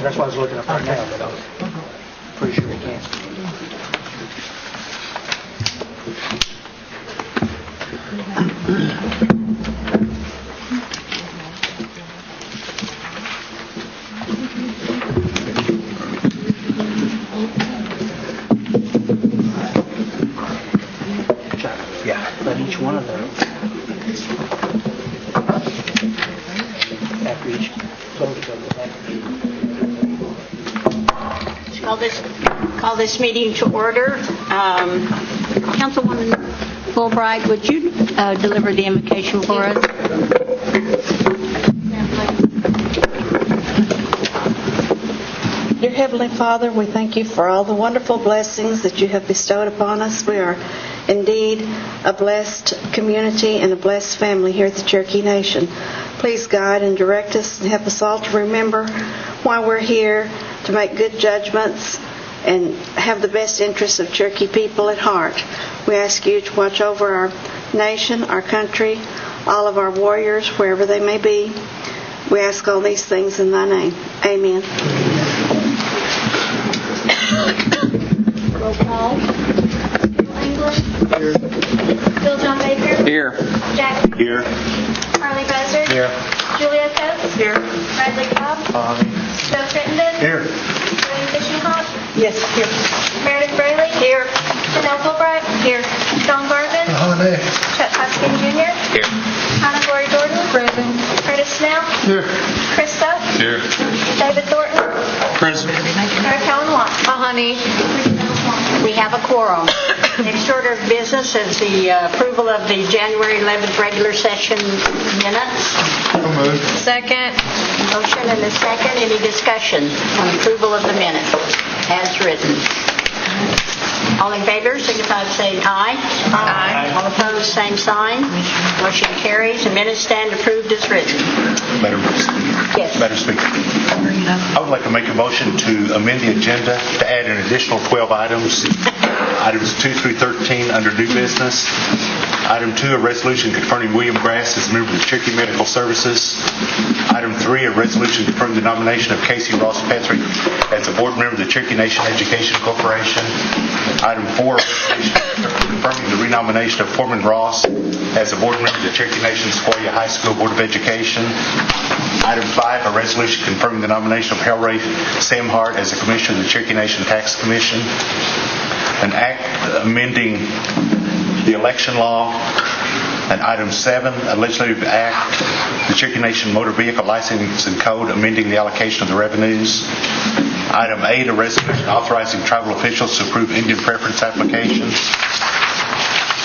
That's why I was looking up right now, but I was pretty sure we can. Yeah, but each one of those, after each vote, Call this meeting to order. Councilwoman Fulbright, would you deliver the invocation for us? Dear Heavenly Father, we thank you for all the wonderful blessings that you have bestowed upon us. We are indeed a blessed community and a blessed family here at the Cherokee Nation. Please guide and direct us and help us all to remember why we're here, to make good judgments and have the best interests of Cherokee people at heart. We ask you to watch over our nation, our country, all of our warriors, wherever they may be. We ask all these things in thy name. Amen. Roll call. Bill England. Here. Bill John Baker. Here. Jack. Here. Harley Buzzard. Here. Julia Coates. Here. Bradley Cobb. Joe Crittenden. Here. William Fishinghawk. Yes, here. Meredith Brayley. Here. Janelle Fulbright. Here. Don Garvin. Chet Hoskin Jr. Here. Hannah Glory Jordan. Present. Curtis Snell. Here. Chris Stokes. Here. David Thornton. Present. Mary Cowan Watt. Honey, we have a quorum. Next order of business is the approval of the January 11th regular session minutes. Second. Motion and a second. Any discussion on approval of the minutes as written? All in favor, signify by saying aye. Aye. All opposed, same sign. Motion carries. The minutes stand approved as written. Madam Yes. Speaker, I would like to make a motion to amend the agenda to add an additional 12 items. Items 2 through 13 under new business. Item 2, a resolution confirming William Grass as a member of the Cherokee Medical Services. Item 3, a resolution confirming the nomination of Casey Ross Patrick as a board member of the Cherokee Nation Education Corporation. Item 4, a resolution confirming the renomination of Foreman Ross as a board member of the Cherokee Nation Sequoia High School Board of Education. Item 5, a resolution confirming the nomination of Hellray Samhart as a commissioner of the Cherokee Nation Tax Commission. An act amending the election law. And item 7, a legislative act, the Cherokee Nation Motor Vehicle Licensing Code, amending the allocation of the revenues. Item 8, a resolution authorizing tribal officials to approve Indian preference applications.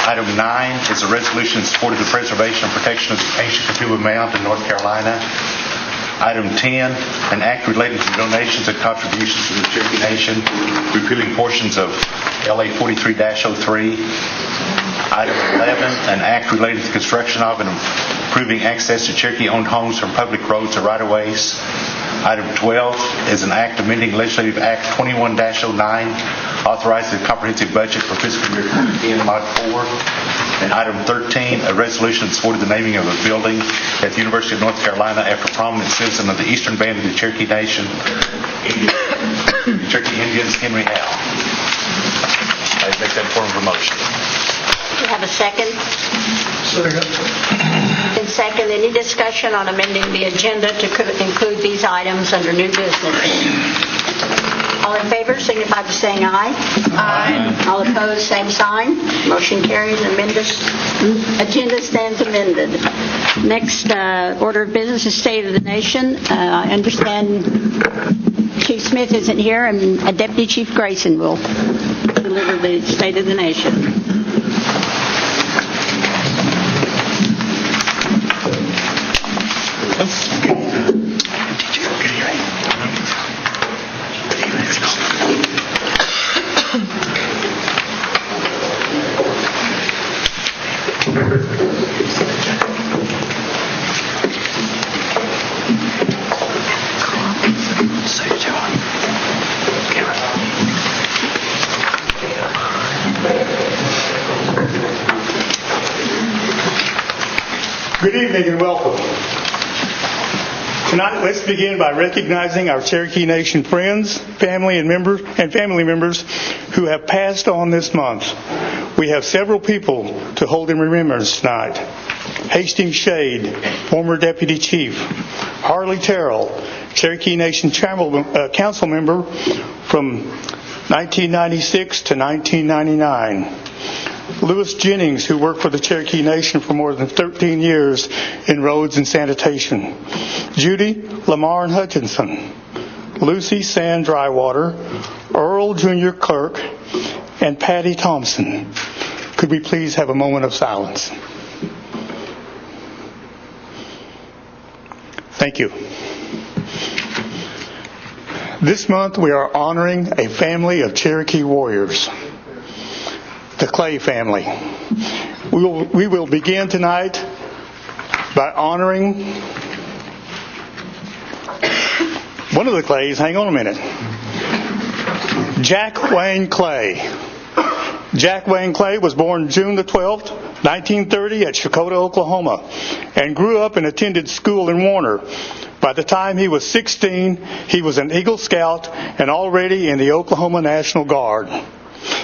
Item 9 is a resolution in support of the preservation and protection of the ancient Katuba Mound in North Carolina. Item 10, an act relating to donations and contributions to the Cherokee Nation, repealing portions of LA 43-03. Item 11, an act relating to the construction of and improving access to Cherokee-owned homes from public roads or right-of-ways. Item 12 is an act amending Legislative Act 21-09, authorizing the comprehensive budget for fiscal year 2010, Mod 4. And item 13, a resolution in support of the naming of a building at the University of North Carolina after a prominent citizen of the Eastern Band of the Cherokee Nation, Cherokee Indians, Henry Howe. I make that form of a motion. Do you have a second? And second, any discussion on amending the agenda to include these items under new business? All in favor, signify by saying aye. Aye. All opposed, same sign. Motion carries. Agenda stands amended. Next order of business is State of the Nation. I understand Chief Smith isn't here, and Deputy Chief Grayson will deliver the State of the Nation. Good evening and welcome. Tonight, let's begin by recognizing our Cherokee Nation friends, family members who have passed on this month. We have several people to hold in remembrance tonight. Hastings Shade, former Deputy Chief. Harley Terrell, Cherokee Nation Council member from 1996 to 1999. Lewis Jennings, who worked for the Cherokee Nation for more than 13 years in roads and sanitation. Judy Lamar Hutchinson. Lucy Sand Drywater. Earl Jr. Clerk. And Patty Thompson. Could we please have a moment of silence? Thank you. This month we are honoring a family of Cherokee warriors. The Clay family. We will begin tonight by honoring one of the Clays. Hang on a minute. Jack Wayne Clay. Jack Wayne Clay was born June the 12th, 1930 at Chakota, Oklahoma, and grew up and attended school in Warner. By the time he was 16, he was an Eagle Scout and already in the Oklahoma National Guard.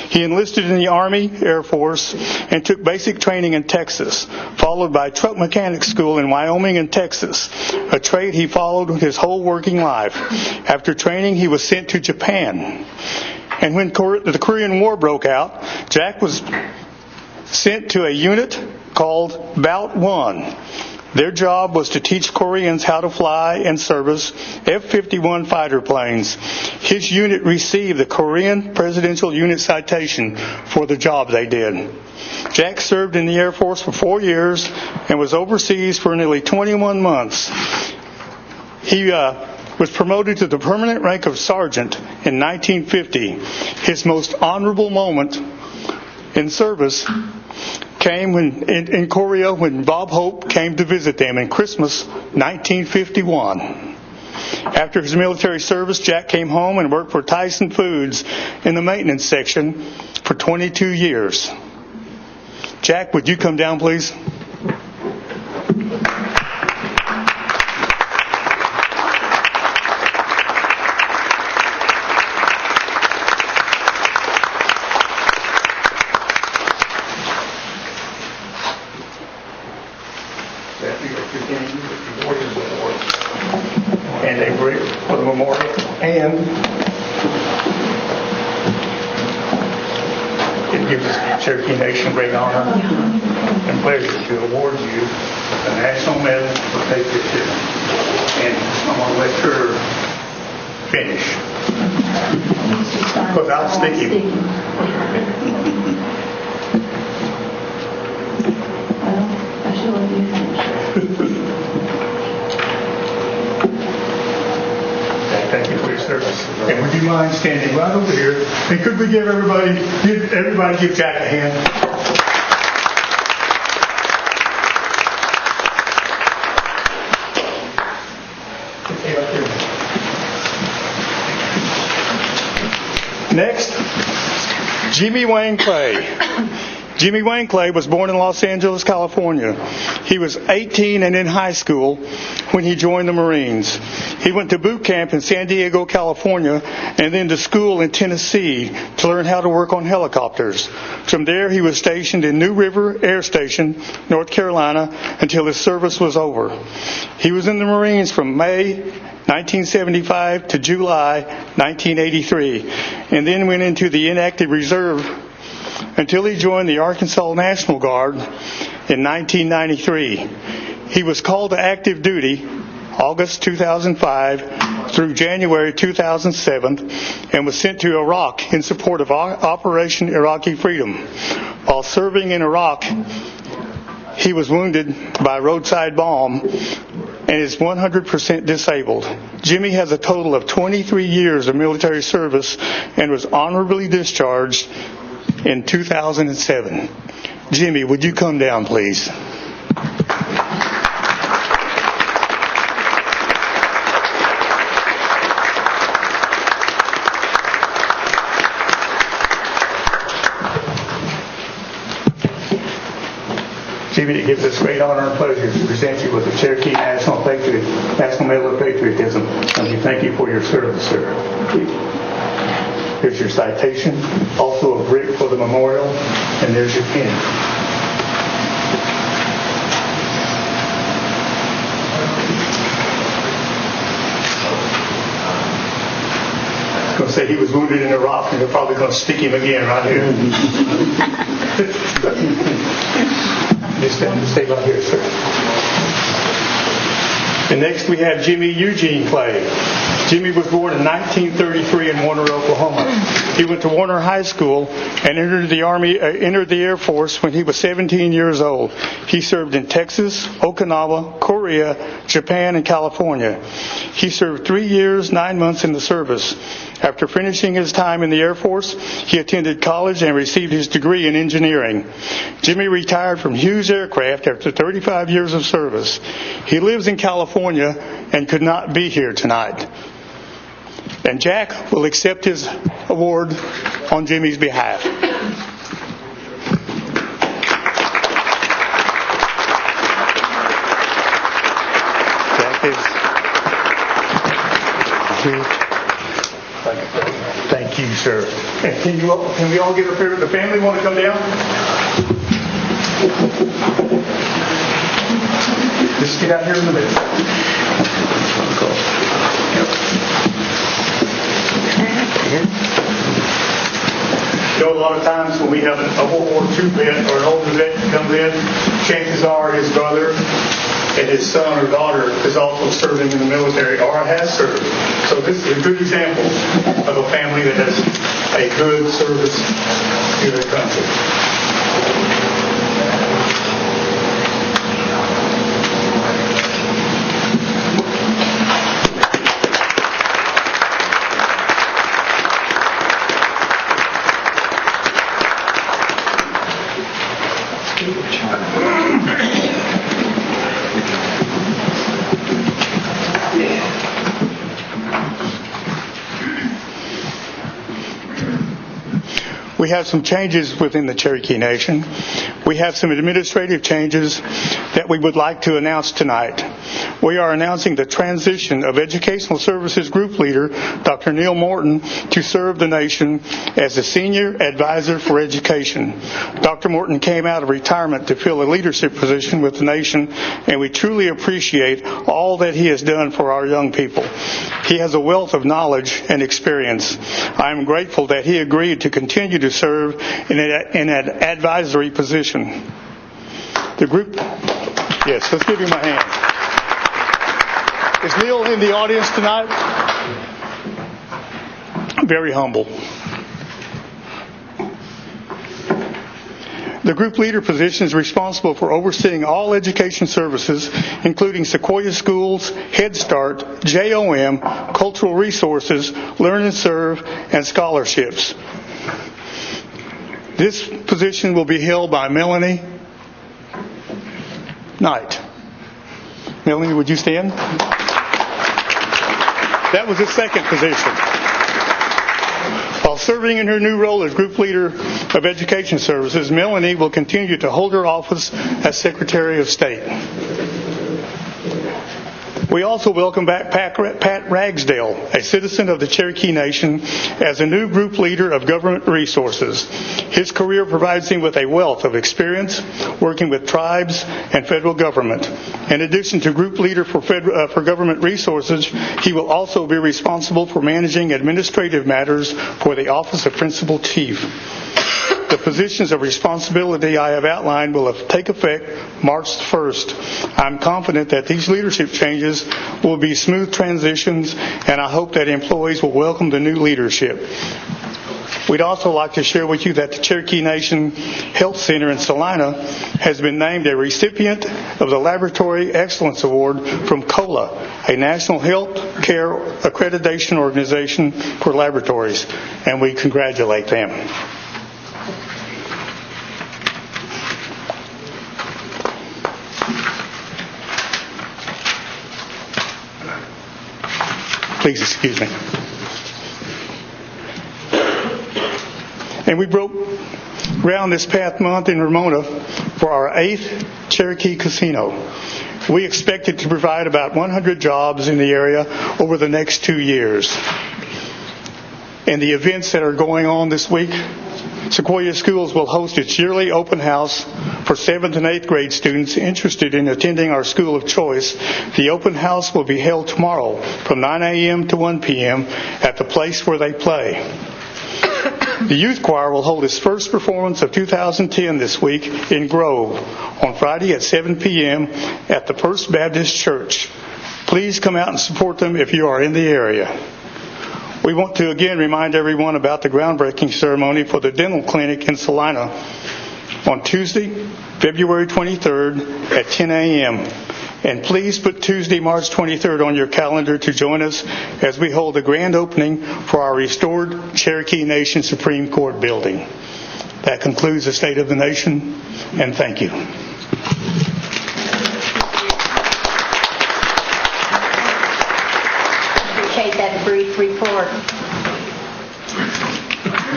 He enlisted in the Army, Air Force, and took basic training in Texas, followed by truck mechanic school in Wyoming and Texas, a trade he followed his whole working life. After training, he was sent to Japan. And when the Korean War broke out, Jack was sent to a unit called Bout 1. Their job was to teach Koreans how to fly and service F-51 fighter planes. His unit received the Korean Presidential Unit Citation for the job they did. Jack served in the Air Force for 4 years and was overseas for nearly 21 months. He was promoted to the permanent rank of sergeant in 1950. His most honorable moment in service came in Korea when Bob Hope came to visit them in Christmas 1951. After his military service, Jack came home and worked for Tyson Foods in the maintenance section for 22 years. Jack, would you come down, please? And a brick for the memorial, and it gives the Cherokee Nation great honor and pleasure to award you the National Medal for Patriotism. And I'm going to let her finish without sticking. I should let you finish. Thank you for your service. And would you mind standing right over here? And could we give everybody give Jack a hand? Okay, right there. Next, Jimmy Wayne Clay. Jimmy Wayne Clay was born in Los Angeles, California. He was 18 and in high school when he joined the Marines. He went to boot camp in San Diego, California, and then to school in Tennessee to learn how to work on helicopters. From there, he was stationed in New River Air Station, North Carolina, until his service was over. He was in the Marines from May 1975 to July 1983, and then went into the inactive reserve until he joined the Arkansas National Guard in 1993. He was called to active duty August 2005 through January 2007 and was sent to Iraq in support of Operation Iraqi Freedom. While serving in Iraq, he was wounded by a roadside bomb and is 100% disabled. Jimmy has a total of 23 years of military service and was honorably discharged in 2007. Jimmy, would you come down, please? Jimmy, it gives us great honor and pleasure to present you with the Cherokee National Medal of Patriotism, and we thank you for your service, sir. Here's your citation, also a brick for the memorial, and there's your pin. Going to say he was wounded in Iraq, and they're probably going to stick him again right here. Just stay right here, sir. And next we have Jimmy Eugene Clay. Jimmy was born in 1933 in Warner, Oklahoma. He went to Warner High School and entered the Air Force when he was 17 years old. He served in Texas, Okinawa, Korea, Japan, and California. He served 3 years, 9 months in the service. After finishing his time in the Air Force, he attended college and received his degree in engineering. Jimmy retired from Hughes Aircraft after 35 years of service. He lives in California and could not be here tonight. And Jack will accept his award on Jimmy's behalf. Jack is... Thank you, sir. And can we all get up here? The family want to come down? Just get out here in the middle. You know, a lot of times when we have a World War II vet or an older vet that comes in, chances are his brother and his son or daughter is also serving in the military or has served. So this is a good example of a family that has a good service to their country. We have some changes within the Cherokee Nation. We have some administrative changes that we would like to announce tonight. We are announcing the transition of Educational Services Group Leader, Dr. Neil Morton, to serve the nation as the Senior Advisor for Education. Dr. Morton came out of retirement to fill a leadership position with the nation, and we truly appreciate all that he has done for our young people. He has a wealth of knowledge and experience. I am grateful that he agreed to continue to serve in an advisory position. The group, yes, let's give him a hand. Is Neil in the audience tonight? Very humble. The group leader position is responsible for overseeing all education services, including Sequoia Schools, Head Start, JOM, Cultural Resources, Learn and Serve, and scholarships. This position will be held by Melanie Knight. Melanie, would you stand? That was the second position. While serving in her new role as Group Leader of Education Services, Melanie will continue to hold her office as Secretary of State. We also welcome back Pat Ragsdale, a citizen of the Cherokee Nation, as a new Group Leader of Government Resources. His career provides him with a wealth of experience working with tribes and federal government. In addition to Group Leader for Government Resources, he will also be responsible for managing administrative matters for the Office of Principal Chief. The positions of responsibility I have outlined will take effect March 1st. I'm confident that these leadership changes will be smooth transitions, and I hope that employees will welcome the new leadership. We'd also like to share with you that the Cherokee Nation Health Center in Salina has been named a recipient of the Laboratory Excellence Award from COLA, a National Health Care Accreditation Organization for Laboratories, and we congratulate them. Please excuse me. And we round this past month in Ramona for our 8th Cherokee Casino. We expect it to provide about 100 jobs in the area over the next 2 years. And the events that are going on this week, Sequoia Schools will host its yearly open house for 7th and 8th grade students interested in attending our school of choice. The open house will be held tomorrow from 9 a.m. to 1 p.m. at the place where they play. The youth choir will hold its first performance of 2010 this week in Grove on Friday at 7 p.m. at the First Baptist Church. Please come out and support them if you are in the area. We want to again remind everyone about the groundbreaking ceremony for the dental clinic in Salina on Tuesday, February 23rd at 10 a.m. And please put Tuesday, March 23rd on your calendar to join us as we hold the grand opening for our restored Cherokee Nation Supreme Court building. That concludes the State of the Nation, and thank you. Appreciate that brief report.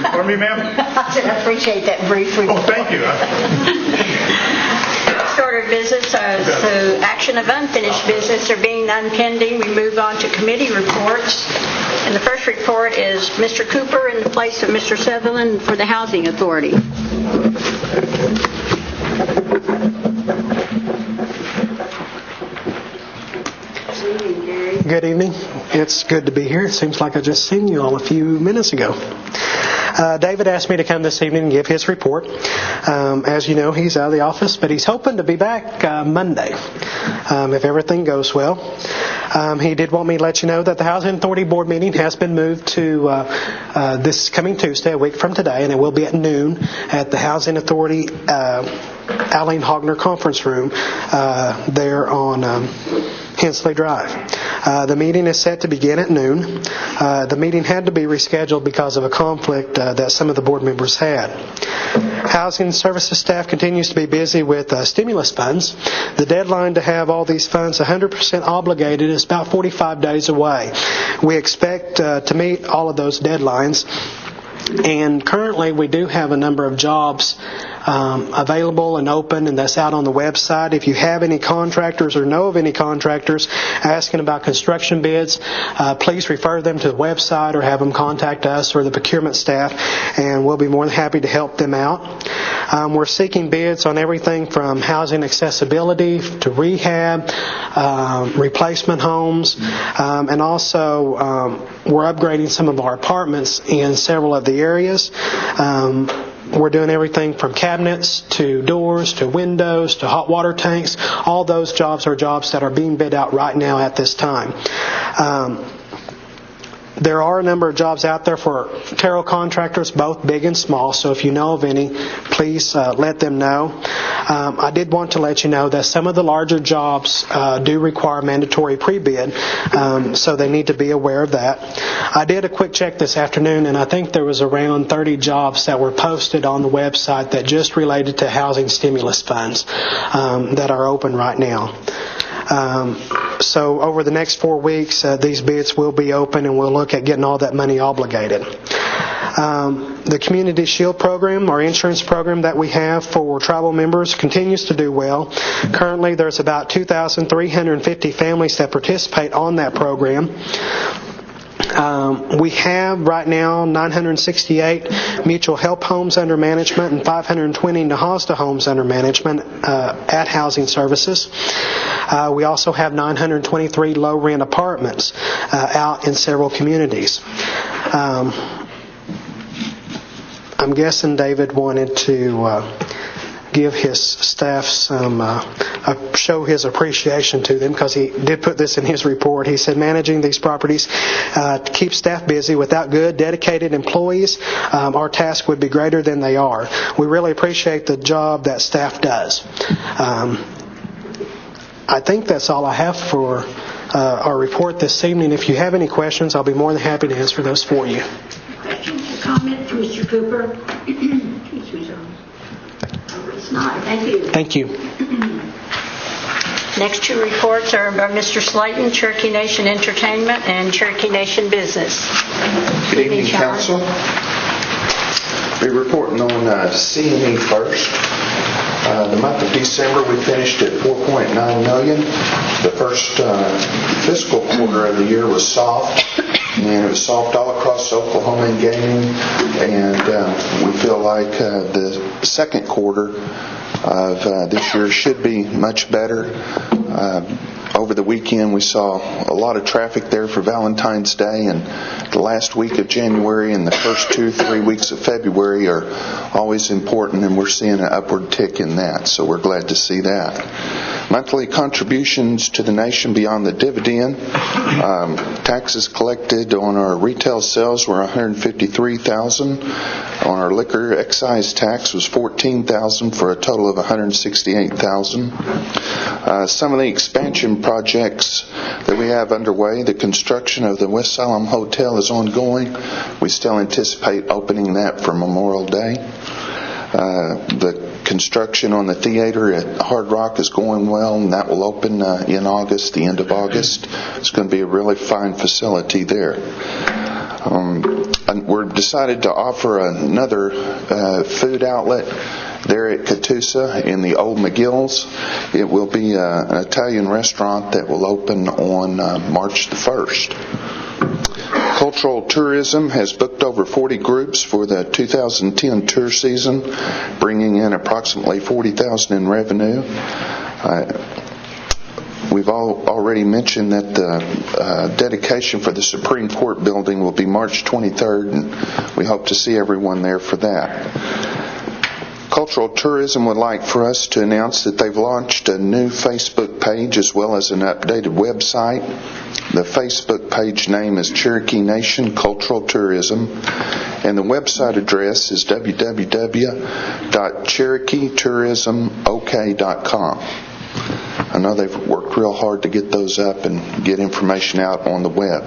Pardon me, ma'am? I said I appreciate that brief report. Oh, thank you. Next order of business is the action of unfinished business. There being none pending, we move on to committee reports. And the first report is Mr. Cooper in the place of Mr. Sutherland for the Housing Authority. Good evening. It's good to be here. It seems like I just seen you all a few minutes ago. David asked me to come this evening and give his report. As you know, he's out of the office, but he's hoping to be back Monday, if everything goes well. He did want me to let you know that the Housing Authority Board meeting has been moved to this coming Tuesday, a week from today, and it will be at noon at the Housing Authority Aline Hogner Conference Room there on Hensley Drive. The meeting is set to begin at noon. The meeting had to be rescheduled because of a conflict that some of the board members had. Housing Services staff continues to be busy with stimulus funds. The deadline to have all these funds 100% obligated is about 45 days away. We expect to meet all of those deadlines. And currently we do have a number of jobs available and open, and that's out on the website. If you have any contractors or know of any contractors asking about construction bids, please refer them to the website or have them contact us or the procurement staff, and we'll be more than happy to help them out. We're seeking bids on everything from housing accessibility to rehab, replacement homes, and also we're upgrading some of our apartments in several of the areas. We're doing everything from cabinets to doors to windows to hot water tanks. All those jobs are jobs that are being bid out right now at this time. There are a number of jobs out there for Carroll contractors, both big and small, so if you know of any, please let them know. I did want to let you know that some of the larger jobs do require mandatory pre-bid, so they need to be aware of that. I did a quick check this afternoon, and I think there was around 30 jobs that were posted on the website that just related to housing stimulus funds that are open right now. So over the next 4 weeks, these bids will be open, and we'll look at getting all that money obligated. The Community Shield program, our insurance program that we have for tribal members, continues to do well. Currently, there's about 2,350 families that participate on that program. We have right now 968 mutual help homes under management and 520 NAHASDA homes under management at Housing Services. We also have 923 low-rent apartments out in several communities. I'm guessing David wanted to give his staff some, show his appreciation to them, because he did put this in his report. He said, managing these properties to keep staff busy without good, dedicated employees, our task would be greater than they are. We really appreciate the job that staff does. I think that's all I have for our report this evening. If you have any questions, I'll be more than happy to answer those for you. Questions or comment from Mr. Cooper? Excuse me, John. It's not. Thank you. Thank you. Next two reports are by Mr. Slayton, Cherokee Nation Entertainment and Cherokee Nation Business. Good evening, Council. Be reporting on C&E first. The month of December, we finished at $4.9 million. The first fiscal quarter of the year was soft, and it was soft all across Oklahoma in gaming. And we feel like the second quarter of this year should be much better. Over the weekend, we saw a lot of traffic there for Valentine's Day, and the last week of January and the first 2-3 weeks of February are always important, and we're seeing an upward tick in that, so we're glad to see that. Monthly contributions to the nation beyond the dividend. Taxes collected on our retail sales were $153,000. On our liquor excise tax was $14,000 for a total of $168,000. Some of the expansion projects that we have underway, the construction of the West Salem Hotel is ongoing. We still anticipate opening that for Memorial Day. The construction on the theater at Hard Rock is going well, and that will open in August, the end of August. It's going to be a really fine facility there. We're decided to offer another food outlet there at Catoosa in the Old McGill's. It will be an Italian restaurant that will open on March the 1st. Cultural tourism has booked over 40 groups for the 2010 tour season, bringing in approximately $40,000 in revenue. We've already mentioned that the dedication for the Supreme Court building will be March 23rd, and we hope to see everyone there for that. Cultural Tourism would like for us to announce that they've launched a new Facebook page as well as an updated website. The Facebook page name is Cherokee Nation Cultural Tourism, and the website address is www.cherokeetourismok.com. I know they've worked real hard to get those up and get information out on the web.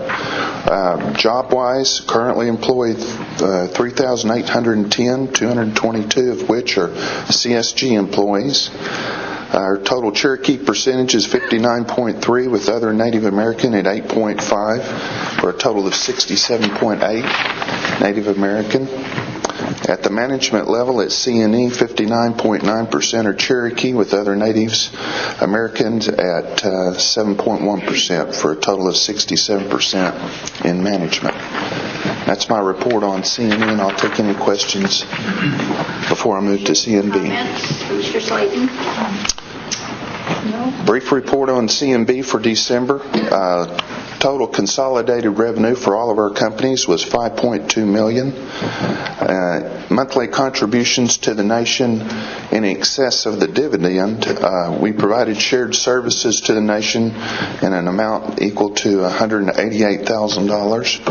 Job-wise, currently employed 3,810, 222 of which are CSG employees. Our total Cherokee percentage is 59.3, with other Native American at 8.5, for a total of 67.8 Native American. At the management level at C&E, 59.9% are Cherokee, with other Natives Americans at 7.1%, for a total of 67% in management. That's my report on C&E, and I'll take any questions before I move to C&B. Mr. Slayton? Brief report on C&B for December. Total consolidated revenue for all of our companies was $5.2 million. Monthly contributions to the nation in excess of the dividend. We provided shared services to the nation in an amount equal to $188,000.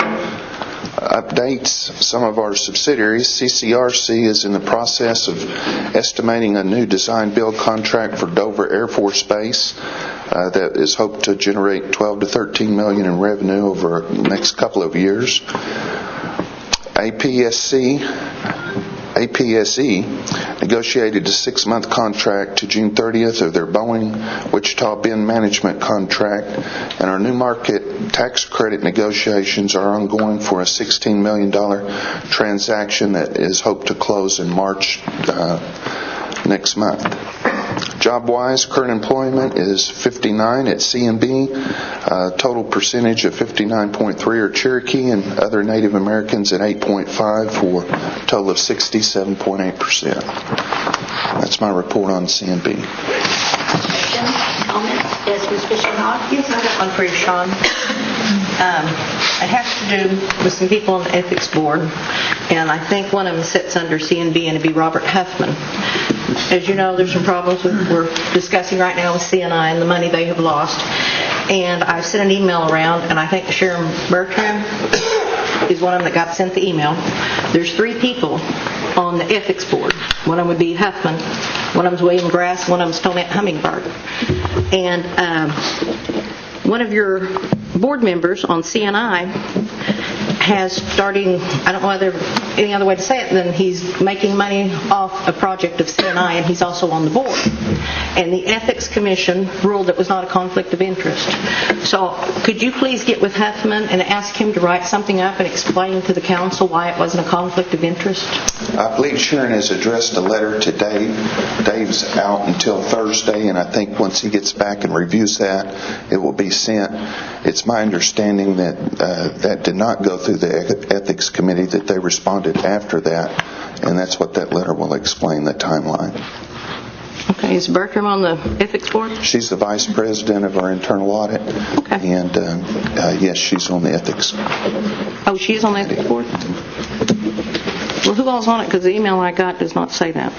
Updates, some of our subsidiaries. CCRC is in the process of estimating a new design-build contract for Dover Air Force Base that is hoped to generate $12 to $13 million in revenue over the next couple of years. APSE negotiated a 6-month contract to June 30th of their Boeing Wichita Bend management contract, and our new market tax credit negotiations are ongoing for a $16 million transaction that is hoped to close in March next month. Job-wise, current employment is 59 at C&B. Total percentage of 59.3 are Cherokee, and other Native Americans at 8.5, for a total of 67.8%. That's my report on C&B. Comments? Yes, Ms. Fisher-Hawk? Yes, I got one for you, Sean. It has to do with some people on the ethics board, and I think one of them sits under C&B, and it'd be Robert Huffman. As you know, there's some problems we're discussing right now with CNI and the money they have lost. And I sent an email around, and I think Sharon Bertram is one of them that got sent the email. There's 3 people on the ethics board. One of them would be Huffman, one of them's William Grass, one of them's Tonette Hummingbird. And one of your board members on CNI has, starting, I don't know whether any other way to say it than he's making money off a project of CNI, and he's also on the board. And the Ethics Commission ruled it was not a conflict of interest. So could you please get with Huffman and ask him to write something up and explain to the council why it wasn't a conflict of interest? I believe Sharon has addressed a letter to Dave. Dave's out until Thursday, and I think once he gets back and reviews that, it will be sent. It's my understanding that that did not go through the Ethics Committee, that they responded after that, and that's what that letter will explain, the timeline. Okay, is Bertram on the Ethics Board? She's the Vice President of our internal audit, Okay. and yes, she's on the Ethics. Oh, she is on the Ethics Board? Well, who all's on it? Because the email I got does not say that.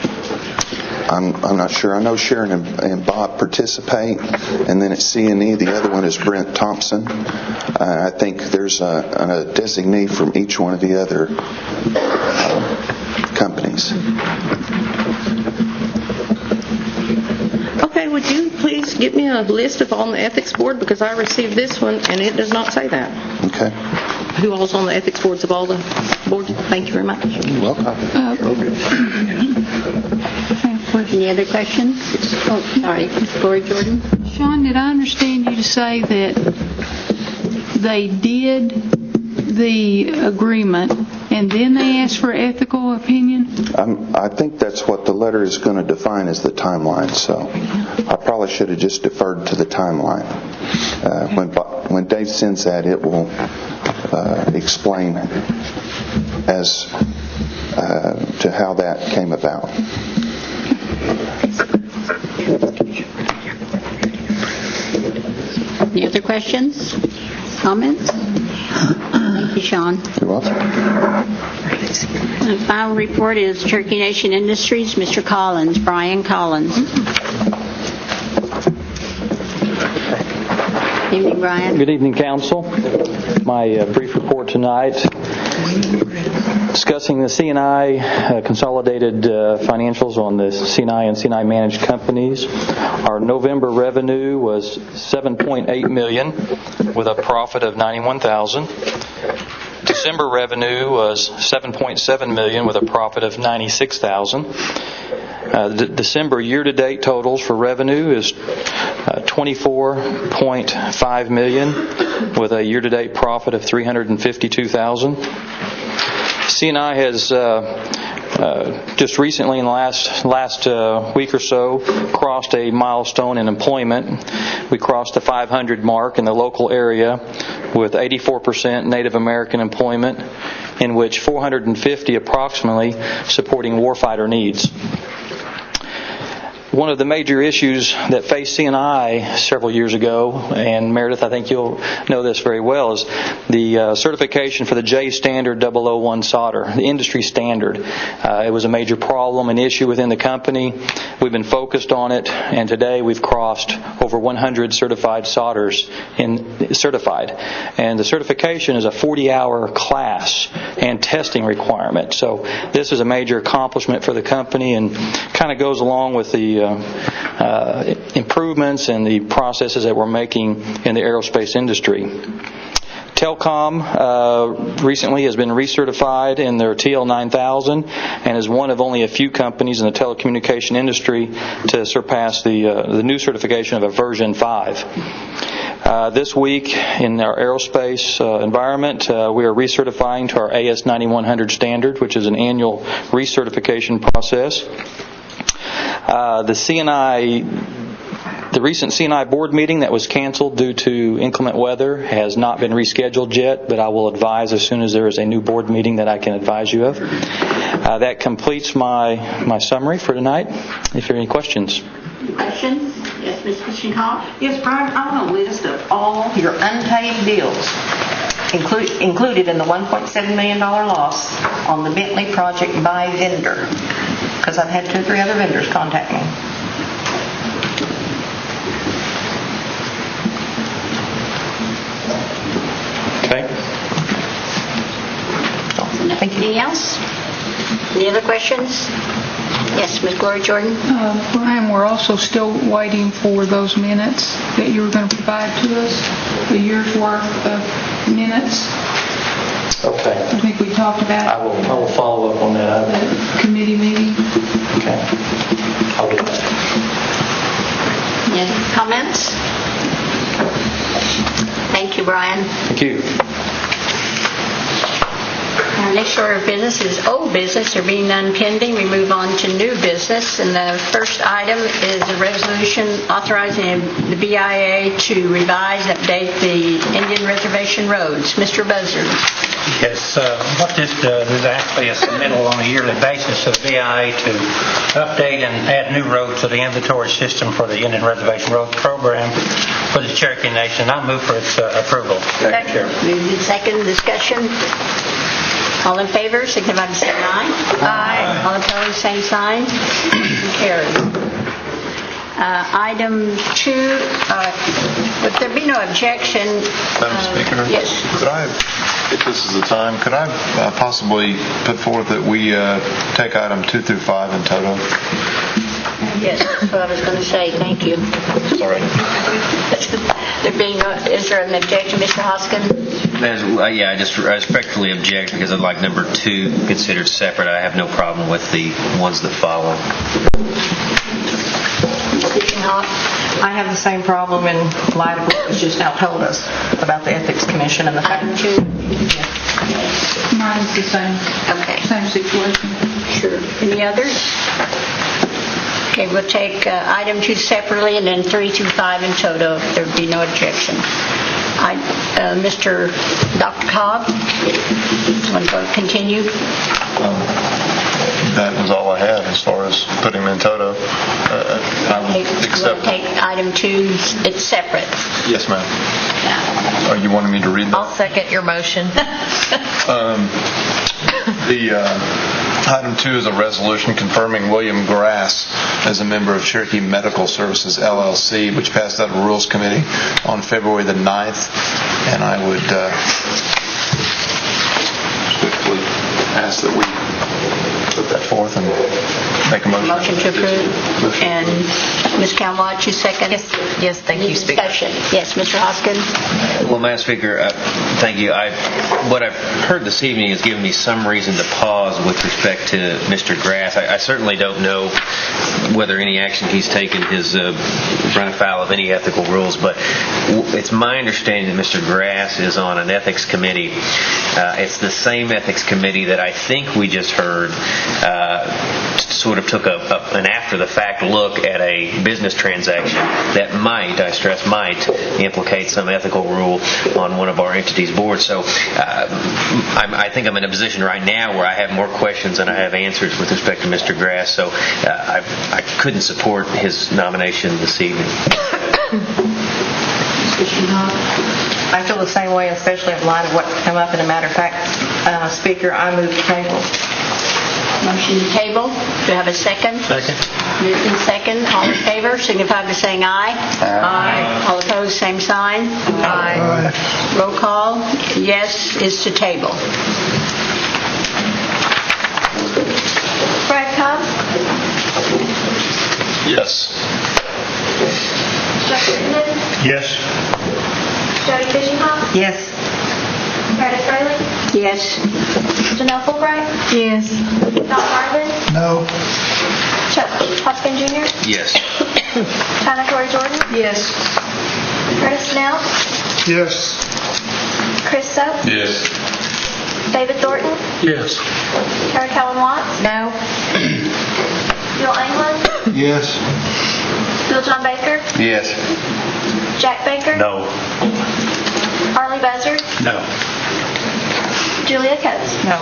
I'm not sure. I know Sharon and Bob participate, and then at CNE, the other one is Brent Thompson. I think there's a designee from each one of the other companies. Okay, would you please give me a list of on the Ethics Board, because I received this one and it does not say that. Okay. Who all's on the Ethics Boards of all the boards? Thank you very much. You're welcome. Any other questions? Oh, sorry. Lori Jordan? Sean, did I understand you to say that they did the agreement and then they asked for ethical opinion? I think that's what the letter is going to define as the timeline, so I probably should have just deferred to the timeline. When Dave sends that, it will explain as to how that came about. Any other questions? Comments? Thank you, Sean. You're welcome. The final report is Cherokee Nation Industries, Mr. Collins, Brian Collins. Evening, Brian. Good evening, Council. My brief report tonight discussing the CNI consolidated financials on the CNI and CNI managed companies. Our November revenue was $7.8 million with a profit of $91,000. December revenue was $7.7 million with a profit of $96,000. The December year-to-date totals for revenue is $24.5 million with a year-to-date profit of $352,000. CNI has just recently in the last week or so crossed a milestone in employment. We crossed the 500 mark in the local area with 84% Native American employment, in which 450 approximately supporting warfighter needs. One of the major issues that faced CNI several years ago, and Meredith, I think you'll know this very well, is the certification for the J Standard 001 solder, the industry standard. It was a major problem, an issue within the company. We've been focused on it, and today we've crossed over 100 certified solders certified. And the certification is a 40-hour class and testing requirement. So this is a major accomplishment for the company and kind of goes along with the improvements and the processes that we're making in the aerospace industry. Telcom recently has been recertified in their TL9000 and is one of only a few companies in the telecommunication industry to surpass the new certification of a version 5. This week in our aerospace environment, we are recertifying to our AS9100 standard, which is an annual recertification process. The recent CNI board meeting that was canceled due to inclement weather has not been rescheduled yet, but I will advise as soon as there is a new board meeting that I can advise you of. That completes my summary for tonight. If there are any questions. Questions? Yes, Ms. Fishinghall? Yes, Brian, I want a list of all your unpaid bills included in the $1.7 million loss on the Bentley project by vendor, because I've had 2 or 3 other vendors contact me. Okay. Anything else? Any other questions? Yes, Ms. Gloria Jordan? Brian, we're also still waiting for those minutes that you were going to provide to us, a year's worth of minutes. Okay. I think we talked about I will follow up on that. the committee meeting. Okay. I'll do that. Any comments? Thank you, Brian. Thank you. Our next order of business is old business. There being none pending, we move on to new business. And the first item is a resolution authorizing the BIA to revise and update the Indian Reservation roads. Mr. Buzzard. Yes, what this does is actually a submittal on a yearly basis to the BIA to update and add new roads to the inventory system for the Indian Reservation Road Program for the Cherokee Nation. I move for its approval. Thank you, Chair. Moved in second. Discussion. All in favor, signify by saying aye. Aye. All opposed, same sign. Carried. Item 2, would there be no objection? Madam Speaker? Yes. Could I, if this is the time, could I possibly put forth that we take item 2 through 5 in total? Yes, that's what I was going to say. Thank you. Sorry. There being no, is there an objection, Mr. Hoskin? Yeah, I just respectfully object because I'd like number 2 considered separate. I have no problem with the ones that follow. I have the same problem in light of what was just now told us about the Ethics Commission and the fact Item 2. Mine's the same. Okay. Same situation. Sure. Any others? Okay, we'll take item 2 separately and then 3 through 5 in total if there would be no objection. Mr. Dr. Cobb, want to continue? That was all I had as far as putting them in total. I would accept. We'll take item 2, it's separate. Yes, ma'am. Yeah. Are you wanting me to read that? I'll second your motion. Item 2 is a resolution confirming William Grass as a member of Cherokee Medical Services, LLC, which passed out of the Rules Committee on February the 9th. And I would swiftly ask that we put that forth and make a motion. Motion to approve. And Ms. Calmont, you second? Yes, thank you, Speaker. Discussion. Yes, Mr. Hoskin? Well, Madam Speaker, thank you. What I've heard this evening has given me some reason to pause with respect to Mr. Grass. I certainly don't know whether any action he's taken has run afoul of any ethical rules, but it's my understanding that Mr. Grass is on an ethics committee. It's the same ethics committee that I think we just heard sort of took an after-the-fact look at a business transaction that might, I stress might, implicate some ethical rule on one of our entities' boards. So I think I'm in a position right now where I have more questions than I have answers with respect to Mr. Grass, so I couldn't support his nomination this evening. I feel the same way, especially in light of what come up. And a matter of fact, Speaker, I move to table. Motion to table. Do I have a second? Second. Moved in second. All in favor, signify by saying aye. Aye. All opposed, same sign. Aye. Roll call. Yes is to table. Brad Cobb, Yes. Jeff Crittenden, Yes. Jody Fishingham, Yes. Meredith Rayleigh, Yes. Janelle Fulbright, Yes. Don Marvin, No. Chuck Hoskin Jr., Yes. China Tori Jordan, Yes. Curtis Snell, Yes. Chris Soap, Yes. David Thornton, Yes. Karen Kellen Watts, No. Bill England, Yes. Bill John Baker, Yes. Jack Baker, No. Arlie Buzzard, No. Julia Coates. No.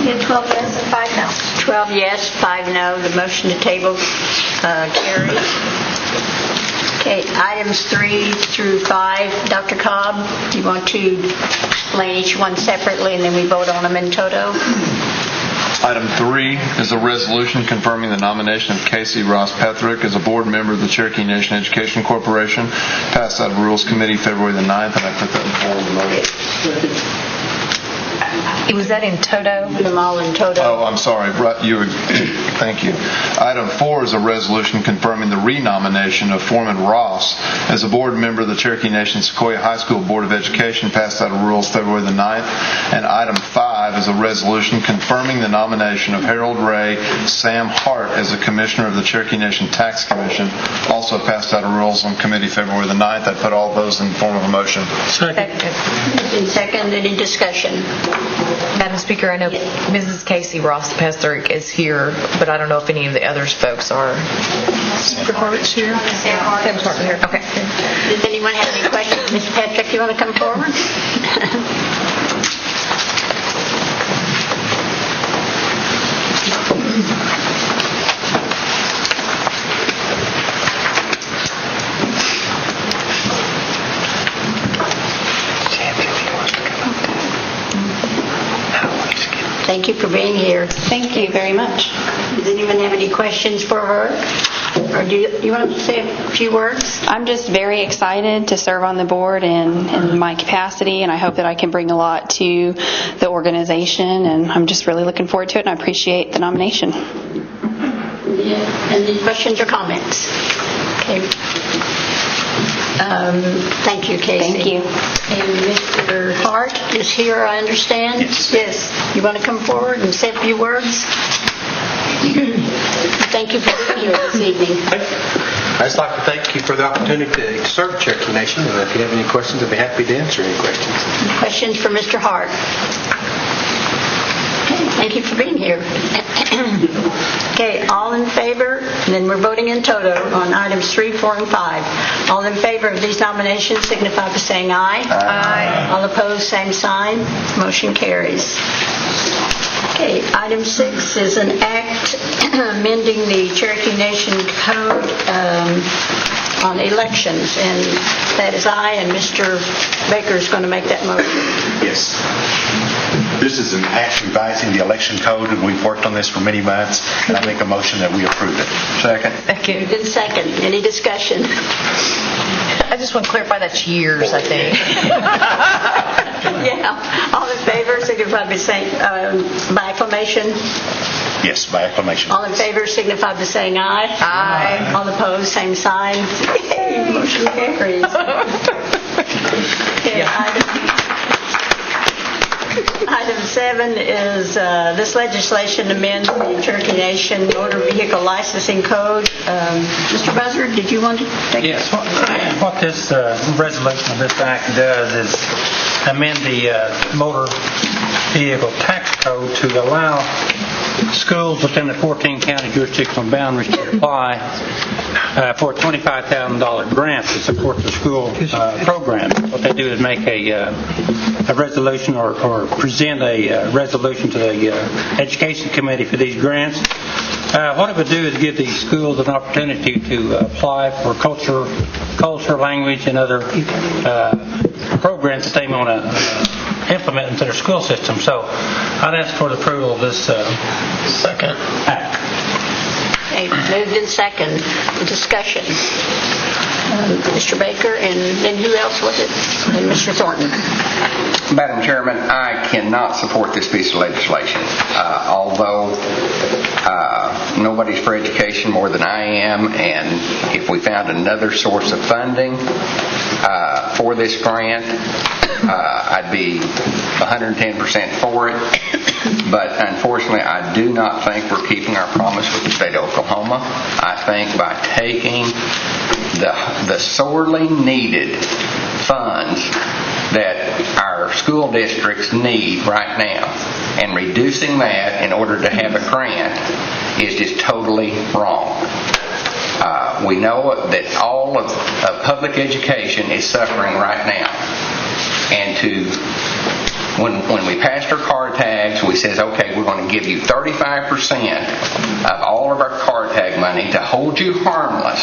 You have 12 yes and 5 no. 12 yes, 5 no. The motion to table carries. Okay, items 3 through 5. Dr. Cobb, you want to explain each one separately and then we vote on them in toto? Item 3 is a resolution confirming the nomination of Casey Ross Petherick as a board member of the Cherokee Nation Education Corporation, passed out of Rules Committee February the 9th, and I put that in form of the motion. Was that in toto? Them all in toto. Oh, I'm sorry. Thank you. Item 4 is a resolution confirming the renomination of Foreman Ross as a board member of the Cherokee Nation Sequoia High School Board of Education, passed out of rules February the 9th. And item 5 is a resolution confirming the nomination of Harold Ray Sam Hart as a commissioner of the Cherokee Nation Tax Commission, also passed out of rules on committee February the 9th. I put all those in form of a motion. Second. Any discussion? Madam Speaker, I know Mrs. Casey Ross Pester is here, but I don't know if any of the others folks are. Mr. Hart's here. Okay. Does anyone have any questions? Mr. Patrick, you want to come forward? Thank you for being here. Thank you very much. Does anyone have any questions for her? Or do you want to say a few words? I'm just very excited to serve on the board in my capacity, and I hope that I can bring a lot to the organization, and I'm just really looking forward to it, and I appreciate the nomination. Any questions or comments? Okay. Thank you, Casey. Thank you. And Mr. Hart is here, I understand? Yes. You want to come forward and say a few words? Thank you for being here this evening. I'd just like to thank you for the opportunity to serve the Cherokee Nation, and if you have any questions, I'd be happy to answer any questions. Questions for Mr. Hart? Thank you for being here. Okay, all in favor? And then we're voting in toto on items 3, 4, and 5. All in favor of these nominations signify by saying aye. Aye. All opposed, same sign. Motion carries. Okay, item 6 is an act amending the Cherokee Nation Code on elections, and that is I, and Mr. Baker is going to make that motion. Yes. This is an act revising the election code, and we've worked on this for many months, and I make a motion that we approve it. Second. Thank you. Good second. Any discussion? I just want to clarify that's years, I think. Yeah. All in favor, signify by saying, by acclamation. Yes, by acclamation. All in favor, signify by saying aye. Aye. All opposed, same sign. Yay, motion carries. Okay, Item 7 is this legislation amends the Cherokee Nation Motor Vehicle Licensing Code. Mr. Buzzard, did you want to take Yes. What this resolution of this act does is amend the Motor Vehicle Tax Code to allow schools within the 14-county jurisdictional boundaries to apply for a $25,000 grant to support the school program. What they do is make a resolution or present a resolution to the Education Committee for these grants. What it would do is give these schools an opportunity to apply for culture, language, and other programs that they want to implement into their school system. So I'd ask for the approval of this second act. Okay, moved in second. Discussion. Mr. Baker, and then who else was it? And Mr. Thornton. Madam Chairman, I cannot support this piece of legislation. Although nobody's for education more than I am, and if we found another source of funding for this grant, I'd be 110% for it. But unfortunately, I do not think we're keeping our promise with the state of Oklahoma. I think by taking the sorely needed funds that our school districts need right now and reducing that in order to have a grant is just totally wrong. We know that all of public education is suffering right now. And when we passed our car tags, we says, okay, we're going to give you 35% of all of our car tag money to hold you harmless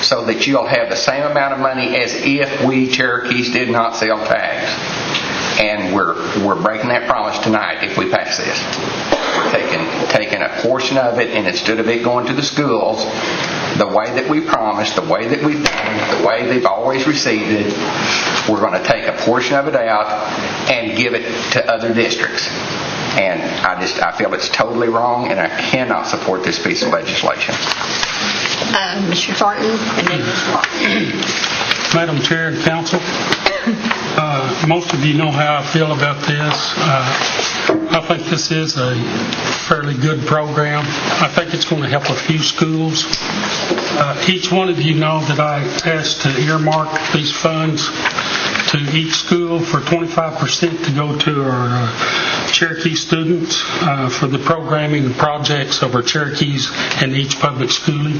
so that you'll have the same amount of money as if we Cherokees did not sell tags. And we're breaking that promise tonight if we pass this. We're taking a portion of it, and instead of it going to the schools, the way that we promised, the way that we've done it, the way they've always received it. We're going to take a portion of it out and give it to other districts. And I feel it's totally wrong, and I cannot support this piece of legislation. Mr. Thornton, and then Ms. Watt. Madam Chair and Council, most of you know how I feel about this. I think this is a fairly good program. I think it's going to help a few schools. Each one of you know that I asked to earmark these funds to each school for 25% to go to our Cherokee students for the programming and projects of our Cherokees in each public schooling.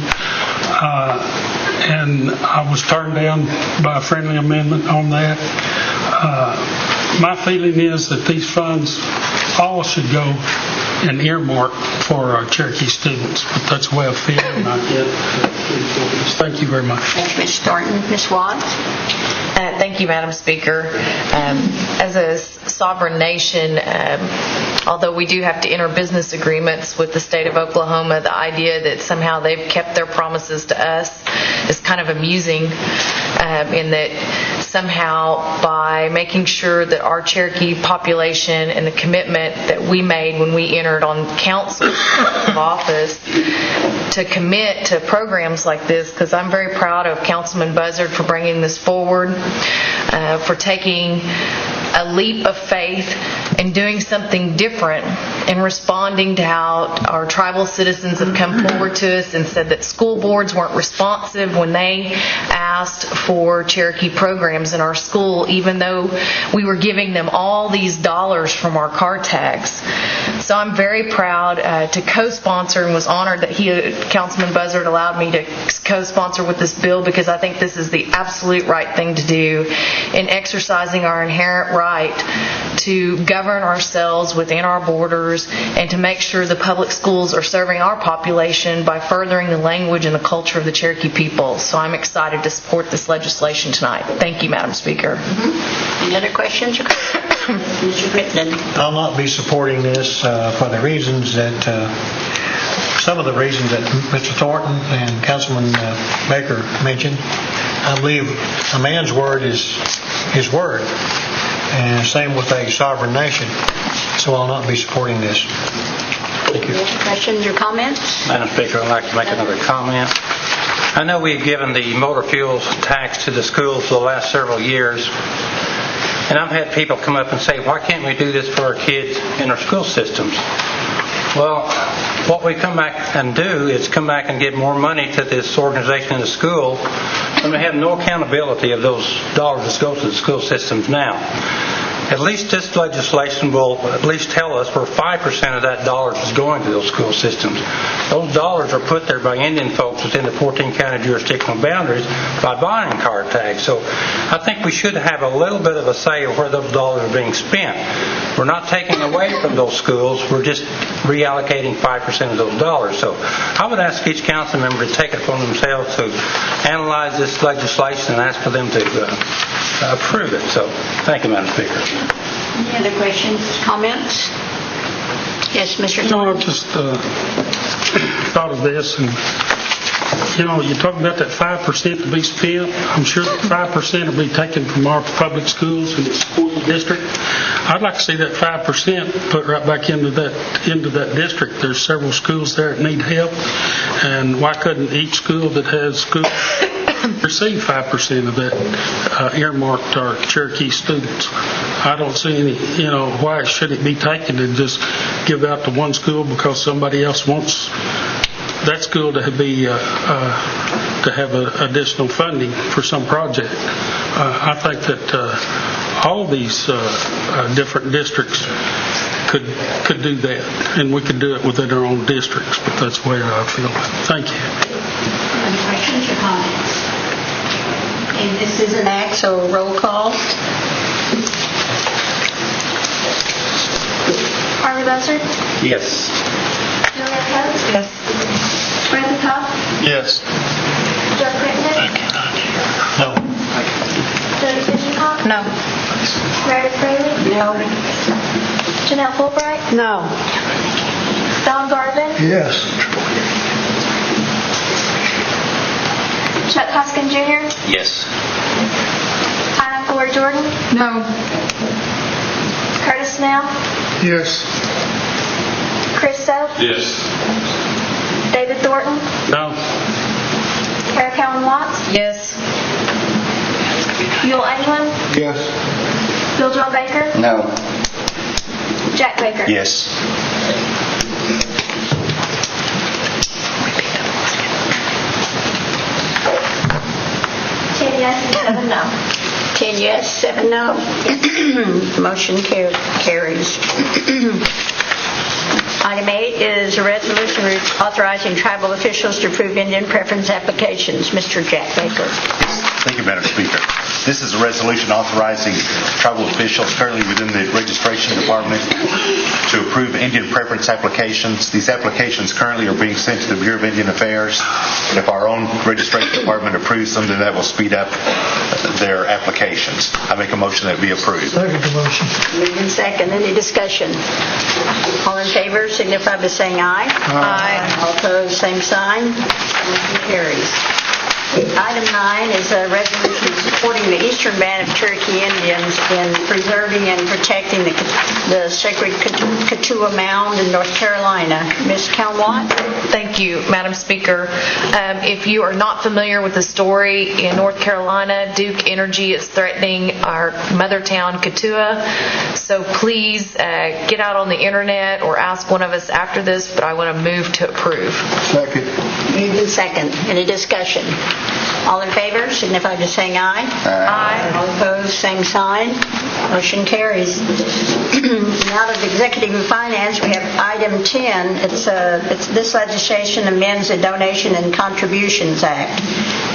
And I was turned down by a friendly amendment on that. My feeling is that these funds all should go and earmark for our Cherokee students, but that's the way I feel. And thank you very much. Thank you, Ms. Thornton. Ms. Watt? Thank you, Madam Speaker. As a sovereign nation, although we do have to enter business agreements with the state of Oklahoma, the idea that somehow they've kept their promises to us is kind of amusing, in that somehow by making sure that our Cherokee population and the commitment that we made when we entered on council of office to commit to programs like this, because I'm very proud of Councilman Buzzard for bringing this forward, for taking a leap of faith and doing something different and responding to how our tribal citizens have come forward to us and said that school boards weren't responsive when they asked for Cherokee programs in our school, even though we were giving them all these dollars from our car tax. So I'm very proud to co-sponsor, and was honored that Councilman Buzzard allowed me to co-sponsor with this bill, because I think this is the absolute right thing to do in exercising our inherent right to govern ourselves within our borders and to make sure the public schools are serving our population by furthering the language and the culture of the Cherokee people. So I'm excited to support this legislation tonight. Thank you, Madam Speaker. Any other questions? Mr. Crittenden. I'll not be supporting this for the reasons that, some of the reasons that Mr. Thornton and Councilman Baker mentioned. I believe a man's word is his word, and same with a sovereign nation. So I'll not be supporting this. Thank you. Any questions or comments? Madam Speaker, I'd like to make another comment. I know we've given the motor fuels tax to the schools for the last several years, and I've had people come up and say, why can't we do this for our kids in our school systems? Well, what we come back and do is come back and give more money to this organization in the school, and we have no accountability of those dollars that go to the school systems now. At least this legislation will at least tell us where 5% of that dollars is going to those school systems. Those dollars are put there by Indian folks within the 14 county jurisdictional boundaries by buying car tags. So I think we should have a little bit of a say of where those dollars are being spent. We're not taking away from those schools, we're just reallocating 5% of those dollars. So I would ask each council member to take it upon themselves to analyze this legislation and ask for them to approve it. So thank you, Madam Speaker. Any other questions, comments? Yes, Mr. No, I just thought of this, and you're talking about that 5% to be spent. I'm sure that 5% will be taken from our public schools and the school district. I'd like to see that 5% put right back into that district. There's several schools there that need help, and why couldn't each school that has schools receive 5% of that earmarked to our Cherokee students? I don't see any, why should it be taken and just give out to one school because somebody else wants that school to have additional funding for some project. I think that all these different districts could do that, and we could do it within our own districts, but that's the way I feel. Thank you. Any questions or comments? And this is an act, so roll call. Harvey Buzzard? Yes. Julia Coates? Yes. Brandon Cobb? Yes. Joe Crittenden? No. Jody Fisher-Cobb? No. Meredith Fraley? No. Janelle Fulbright? No. Don Garvin? Yes. Hoskin Jr., Yes. Hannah Glory Jordan, No. Curtis Snell, Yes. Chris Soap, Yes. David Thornton, No. Tara Cowan Watts, Yes. Yul England, Yes. Bill John Baker, No. Jack Baker. Yes. Ten yes and 7 no. 10 yes, 7 no. Motion carries. Item 8 is a resolution authorizing tribal officials to approve Indian preference applications. Mr. Jack Baker. Thank you, Madam Speaker. This is a resolution authorizing tribal officials currently within the registration department to approve Indian preference applications. These applications currently are being sent to the Bureau of Indian Affairs. If our own registration department approves them, then that will speed up their applications. I make a motion that be approved. Second the motion. Moved and second. Any discussion? All in favor signify by saying aye. Aye. All opposed, same sign. Motion carries. Item 9 is a resolution supporting the Eastern Band of Cherokee Indians in preserving and protecting the sacred Katua Mound in North Carolina. Ms. Calwatt? Thank you, Madam Speaker. If you are not familiar with the story, in North Carolina, Duke Energy is threatening our mother town, Katua. So please get out on the internet or ask one of us after this, but I want to move to approve. Second. Moved and second. Any discussion? All in favor signify by saying aye. Aye. All opposed, same sign. Motion carries. Now to the Executive and Finance, we have item 10. It's this legislation amends the Donation and Contributions Act.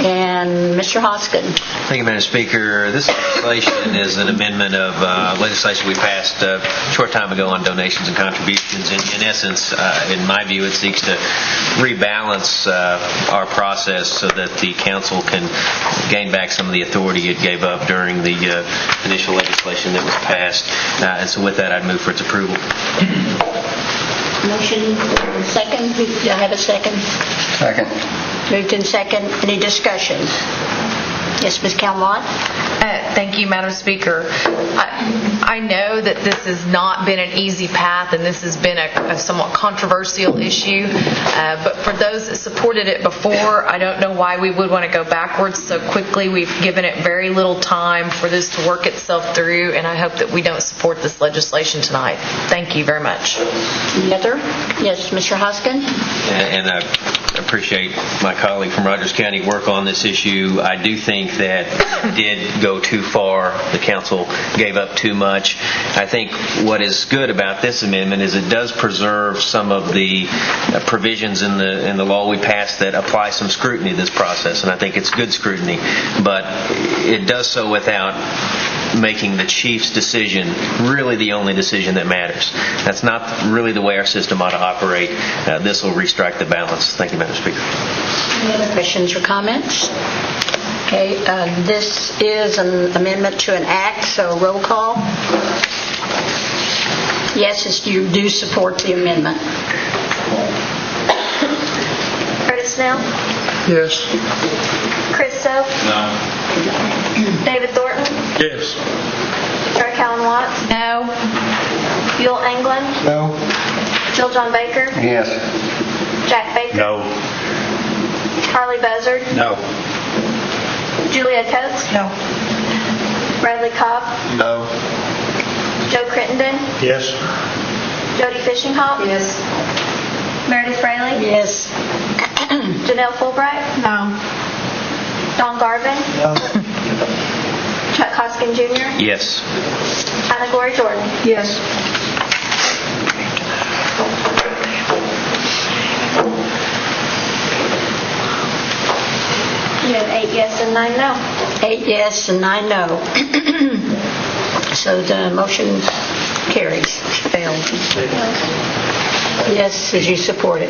And Mr. Hoskin. Thank you, Madam Speaker. This legislation is an amendment of legislation we passed a short time ago on donations and contributions. In essence, in my view, it seeks to rebalance our process so that the council can gain back some of the authority it gave up during the initial legislation that was passed. And so with that, I'd move for its approval. Motion second. Do I have a second? Second. Moved in second. Any discussion? Yes, Ms. Calwatt? Thank you, Madam Speaker. I know that this has not been an easy path, and this has been a somewhat controversial issue. But for those that supported it before, I don't know why we would want to go backwards so quickly. We've given it very little time for this to work itself through, and I hope that we don't support this legislation tonight. Thank you very much. Any other? Yes, Mr. Hoskin? And I appreciate my colleague from Rogers County work on this issue. I do think that it did go too far. The council gave up too much. I think what is good about this amendment is it does preserve some of the provisions in the law we passed that apply some scrutiny to this process, and I think it's good scrutiny. But it does so without making the chief's decision really the only decision that matters. That's not really the way our system ought to operate. This will restrike the balance. Thank you, Madam Speaker. Any other questions or comments? Okay, this is an amendment to an act, so roll call. Yes, you do support the amendment. Curtis Snell, Yes. Chris Soap, No. David Thornton, Yes. Tara Cowan Watts, No. Yul England, No. Bill John Baker, Yes. Jack Baker, No. Harley Buzzard, No. Julia Coates, No. Bradley Cobb, No. Joe Crittenden, Yes. Jody Fishinghop, Yes. Meredith Fraley, Yes. Janelle Fulbright, No. Don Garvin, No. Chuck Hoskin Jr., Yes. Hannah Glory Jordan. Yes. You have 8 yes and 9 no. 8 yes and 9 no. So the motion carries. Failed. Yes, as you support it.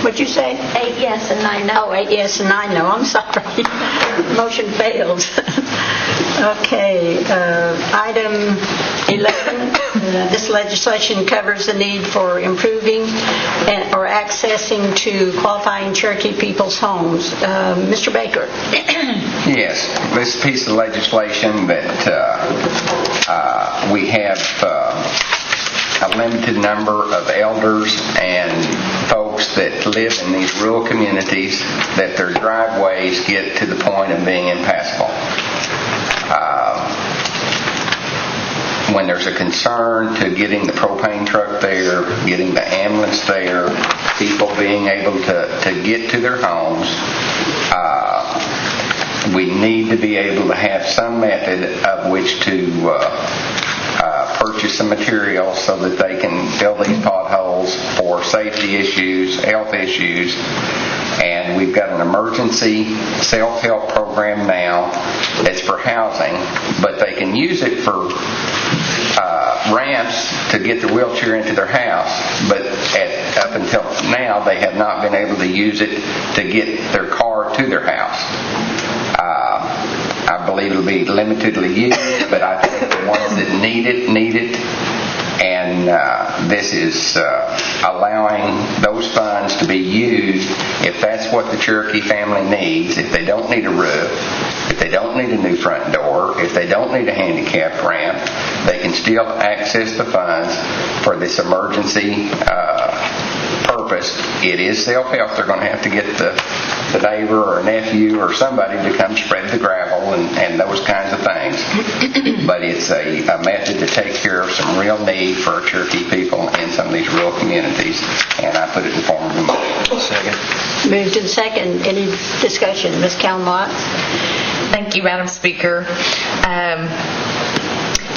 What'd you say? 8 yes and 9 no. Oh, 8 yes and 9 no. I'm sorry. Motion fails. Okay. Item 11, this legislation covers the need for improving or accessing to qualifying Cherokee people's homes. Mr. Baker. Yes, this piece of legislation that we have a limited number of elders and folks that live in these rural communities that their driveways get to the point of being impassable. When there's a concern to getting the propane truck there, getting the ambulance there, people being able to get to their homes, we need to be able to have some method of which to purchase some materials so that they can fill these potholes for safety issues, health issues. And we've got an emergency self-help program now that's for housing, but they can use it for ramps to get their wheelchair into their house, but up until now they have not been able to use it to get their car to their house. I believe it'll be limitedly used, but I think the ones that need it. And this is allowing those funds to be used if that's what the Cherokee family needs. If they don't need a roof, if they don't need a new front door, if they don't need a handicap ramp, they can still access the funds for this emergency purpose. It is self-help. They're going to have to get the neighbor or nephew or somebody to come spread the gravel and those kinds of things. But it's a method to take care of some real need for Cherokee people in some of these rural communities, and I put it in form of a motion. Second. Moved in second. Any discussion? Ms. Calmont? Thank you, Madam Speaker.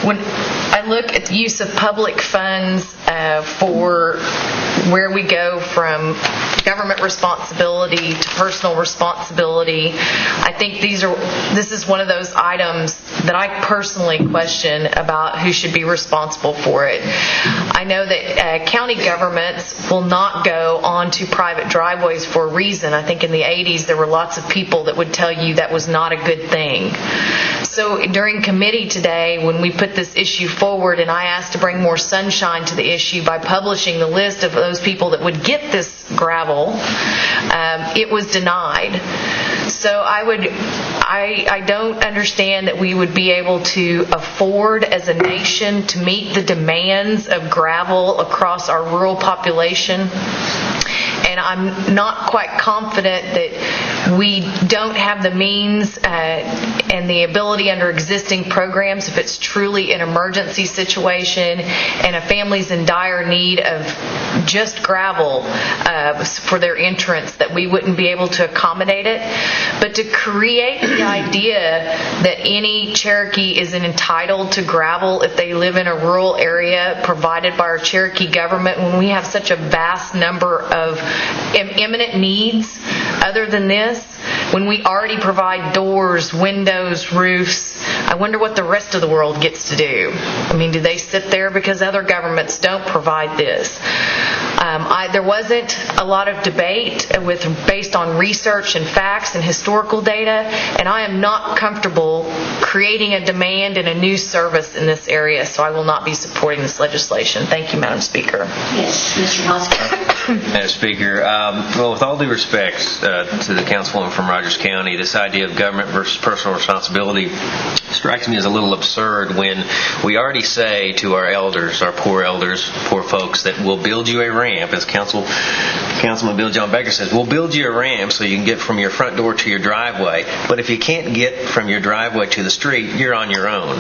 When I look at the use of public funds for where we go from government responsibility to personal responsibility, I think this is one of those items that I personally question about who should be responsible for it. I know that county governments will not go onto private driveways for a reason. I think in the 80s there were lots of people that would tell you that was not a good thing. So during committee today, when we put this issue forward and I asked to bring more sunshine to the issue by publishing the list of those people that would get this gravel, it was denied. So I don't understand that we would be able to afford as a nation to meet the demands of gravel across our rural population. And I'm not quite confident that we don't have the means and the ability under existing programs, if it's truly an emergency situation and a family's in dire need of just gravel for their entrance, that we wouldn't be able to accommodate it. But to create the idea that any Cherokee is entitled to gravel if they live in a rural area provided by our Cherokee government, when we have such a vast number of imminent needs other than this, when we already provide doors, windows, roofs, I wonder what the rest of the world gets to do. I mean, do they sit there because other governments don't provide this? There wasn't a lot of debate based on research and facts and historical data, and I am not comfortable creating a demand and a new service in this area, so I will not be supporting this legislation. Thank you, Madam Speaker. Yes, Mr. Hoskins. Madam Speaker, well, with all due respect to the councilwoman from Rogers County, this idea of government versus personal responsibility strikes me as a little absurd when we already say to our elders, our poor folks, that we'll build you a ramp, as Councilman Bill John Baker says, we'll build you a ramp so you can get from your front door to your driveway, but if you can't get from your driveway to the street, you're on your own.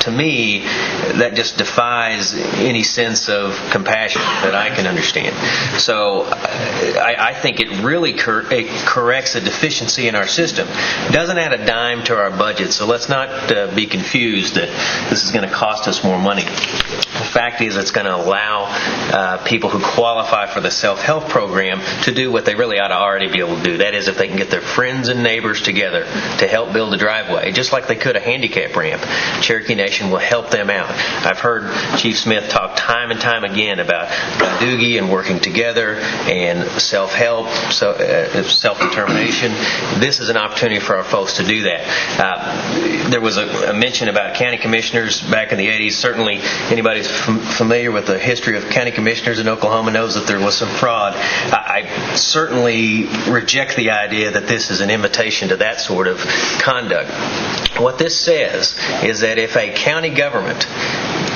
To me, that just defies any sense of compassion that I can understand. So I think it really corrects a deficiency in our system. It doesn't add a dime to our budget, so let's not be confused that this is going to cost us more money. The fact is it's going to allow people who qualify for the self-help program to do what they really ought to already be able to do. That is, if they can get their friends and neighbors together to help build a driveway, just like they could a handicap ramp, Cherokee Nation will help them out. I've heard Chief Smith talk time and time again about Doogie and working together and self-help, self-determination. This is an opportunity for our folks to do that. There was a mention about county commissioners back in the 80s. Certainly, anybody who's familiar with the history of county commissioners in Oklahoma knows that there was some fraud. I certainly reject the idea that this is an invitation to that sort of conduct. What this says is that if a county government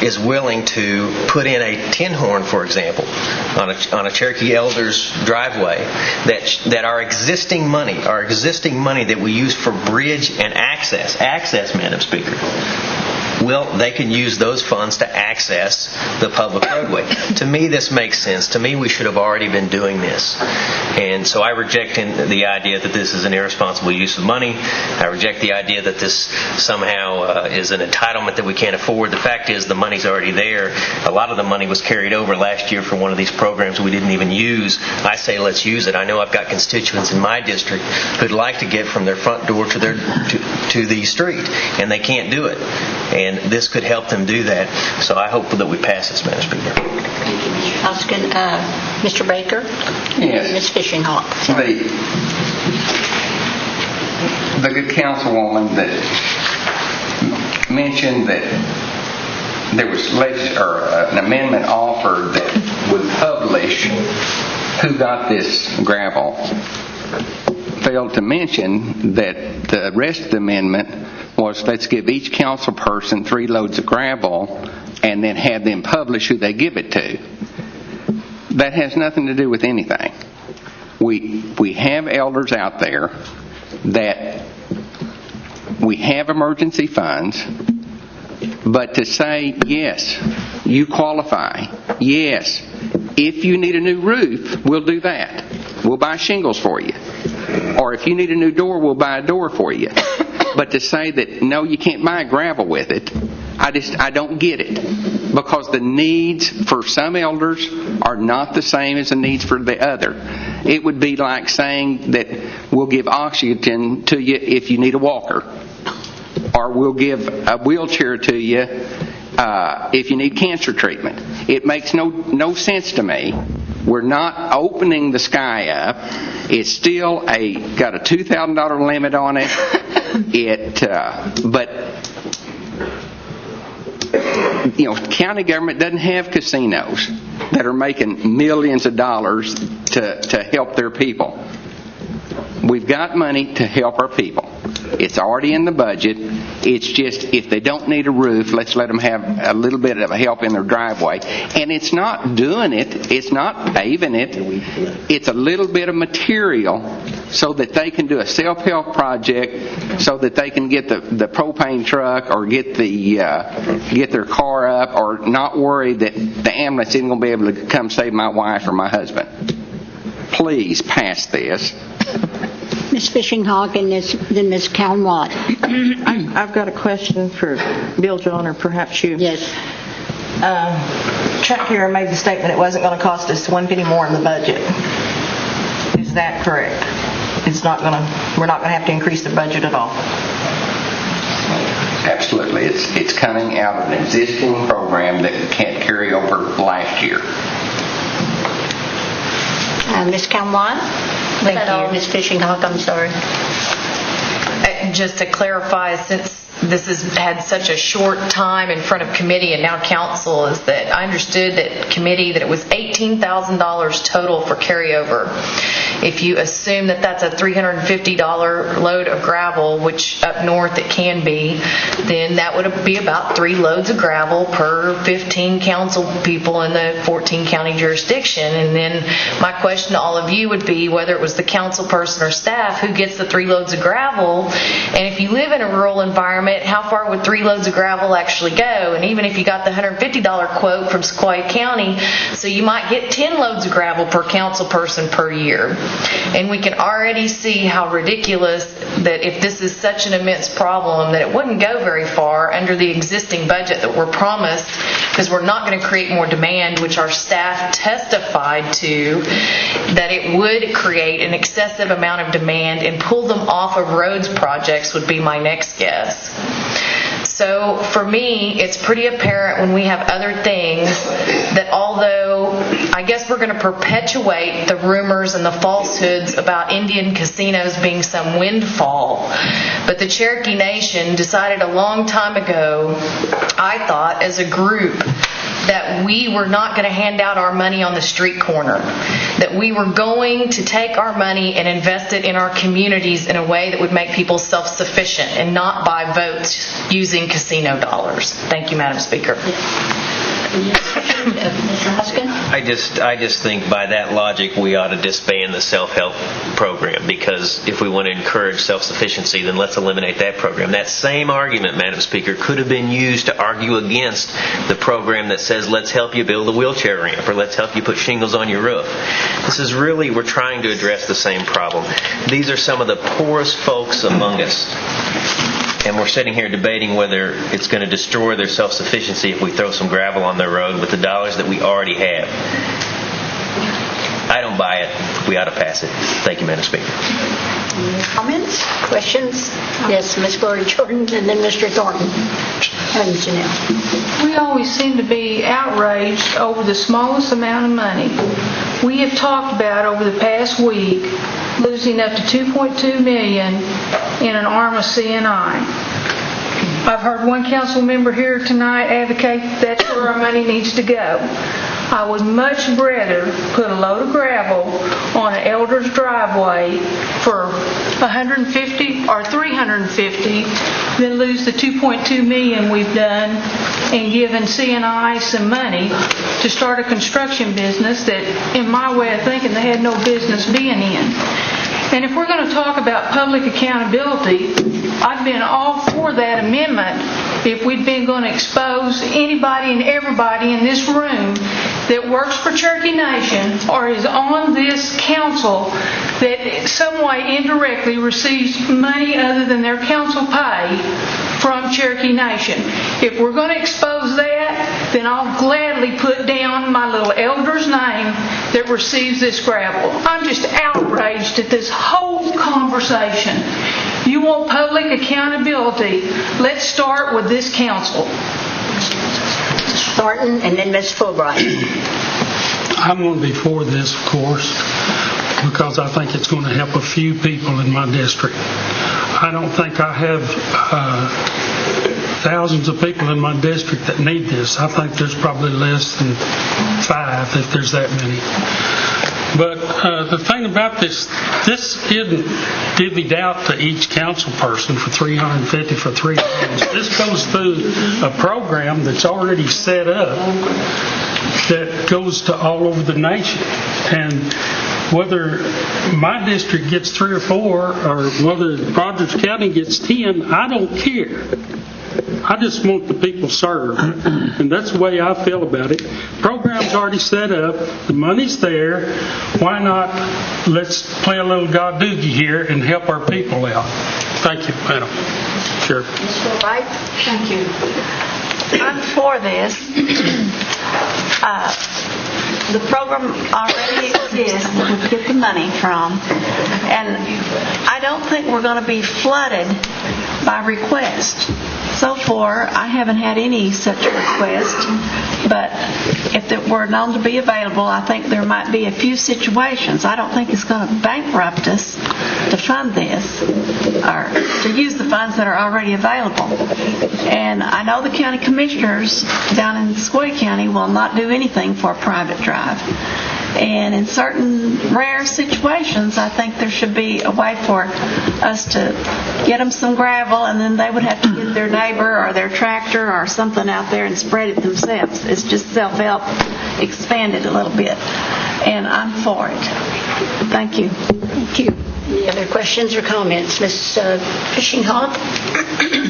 is willing to put in a tin horn, for example, on a Cherokee elder's driveway, that our existing money that we use for bridge and access, Madam Speaker, they can use those funds to access the public roadway. To me, this makes sense. To me, we should have already been doing this. And so I reject the idea that this is an irresponsible use of money. I reject the idea that this somehow is an entitlement that we can't afford. The fact is the money's already there. A lot of the money was carried over last year from one of these programs we didn't even use. I say let's use it. I know I've got constituents in my district who'd like to get from their front door to the street, and they can't do it. And this could help them do that. So I hope that we pass this, Madam Speaker. Thank you, Mr. Huskin. Mr. Baker? Yes. Ms. Fishing Hawk. The good councilwoman that mentioned that there was an amendment offered that would publish who got this gravel, failed to mention that the rest of the amendment was let's give each council person 3 loads of gravel and then have them publish who they give it to. That has nothing to do with anything. We have elders out there that we have emergency funds, but to say, yes, you qualify, yes, if you need a new roof, we'll do that. We'll buy shingles for you. Or if you need a new door, we'll buy a door for you. But to say that, no, you can't buy gravel with it, I don't get it. Because the needs for some elders are not the same as the needs for the other. It would be like saying that we'll give oxygen to you if you need a walker. Or we'll give a wheelchair to you if you need cancer treatment. It makes no sense to me. We're not opening the sky up. It's still got a $2,000 limit on it. But county government doesn't have casinos that are making millions of dollars to help their people. We've got money to help our people. It's already in the budget. It's just if they don't need a roof, let's let them have a little bit of help in their driveway. And it's not doing it. It's not paving it. It's a little bit of material so that they can do a self-help project, so that they can get the propane truck or get their car up, or not worry that the ambulance isn't going to be able to come save my wife or my husband. Please pass this. Ms. Fishing Hawk and then Ms. Calm-Watt. I've got a question for Bill John, or perhaps you. Yes. Chuck here made the statement it wasn't going to cost us 1 penny more in the budget. Is that correct? We're not going to have to increase the budget at all? Absolutely. It's coming out of an existing program that we can't carry over last year. Ms. Calm-Watt? Thank you. Ms. Fishing Hawk, I'm sorry. Just to clarify, since this has had such a short time in front of committee and now council, is that I understood that committee that it was $18,000 total for carryover. If you assume that that's a $350 load of gravel, which up north it can be, then that would be about 3 loads of gravel per 15 council people in the 14 county jurisdiction. And then my question to all of you would be whether it was the council person or staff who gets the 3 loads of gravel. And if you live in a rural environment, how far would 3 loads of gravel actually go? And even if you got the $150 quote from Sequoia County, so you might get 10 loads of gravel per council person per year. And we can already see how ridiculous that if this is such an immense problem that it wouldn't go very far under the existing budget that we're promised, because we're not going to create more demand, which our staff testified to, that it would create an excessive amount of demand and pull them off of roads projects would be my next guess. So for me, it's pretty apparent when we have other things that although I guess we're going to perpetuate the rumors and the falsehoods about Indian casinos being some windfall, But the Cherokee Nation decided a long time ago, I thought, as a group, that we were not going to hand out our money on the street corner, that we were going to take our money and invest it in our communities in a way that would make people self-sufficient and not buy votes using casino dollars. Thank you, Madam Speaker. Mr. Huskin? I just think by that logic we ought to disband the self-help program, because if we want to encourage self-sufficiency, then let's eliminate that program. That same argument, Madam Speaker, could have been used to argue against the program that says let's help you build a wheelchair ramp or let's help you put shingles on your roof. This is really, we're trying to address the same problem. These are some of the poorest folks among us. And we're sitting here debating whether it's going to destroy their self-sufficiency if we throw some gravel on their road with the dollars that we already have. I don't buy it. We ought to pass it. Thank you, Madam Speaker. Any comments? Questions? Yes, Ms. Gloria Jordan, and then Mr. Thornton. And Janelle. We always seem to be outraged over the smallest amount of money. We have talked about over the past week losing up to $2.2 million in an arm of CNI. I've heard one council member here tonight advocate that's where our money needs to go. I would much rather put a load of gravel on an elder's driveway for $150 or $350 than lose the $2.2 million we've done and given CNI some money to start a construction business that, in my way of thinking, they had no business being in. And if we're going to talk about public accountability, I've been all for that amendment if we'd been going to expose anybody and everybody in this room that works for Cherokee Nation or is on this council that some way indirectly receives money other than their council pay from Cherokee Nation. If we're going to expose that, then I'll gladly put down my little elder's name that receives this gravel. I'm just outraged at this whole conversation. You want public accountability? Let's start with this council. Mr. Thornton, and then Ms. Fulbright. I'm going to be for this, of course, because I think it's going to help a few people in my district. I don't think I have thousands of people in my district that need this. I think there's probably less than 5 if there's that many. But the thing about this isn't divvied out to each council person for $350 for 3 hours. This goes through a program that's already set up that goes to all over the nation. And whether my district gets 3 or 4 or whether Rogers County gets 10, I don't care. I just want the people served, and that's the way I feel about it. Program's already set up, the money's there. Why not let's play a little God doogie here and help our people out? Thank you, Madam. Sure. Ms. Fulbright? Thank you. I'm for this. The program already exists that we get the money from, and I don't think we're going to be flooded by requests. So far, I haven't had any such request, but if it were known to be available, I think there might be a few situations. I don't think it's going to bankrupt us to fund this or to use the funds that are already available. And I know the county commissioners down in Sequoia County will not do anything for a private drive. And in certain rare situations, I think there should be a way for us to get them some gravel, and then they would have to get their neighbor or their tractor or something out there and spread it themselves. It's just self-help expanded a little bit. And I'm for it. Thank you. Thank you. Any other questions or comments? Ms. Fishing-Hawk?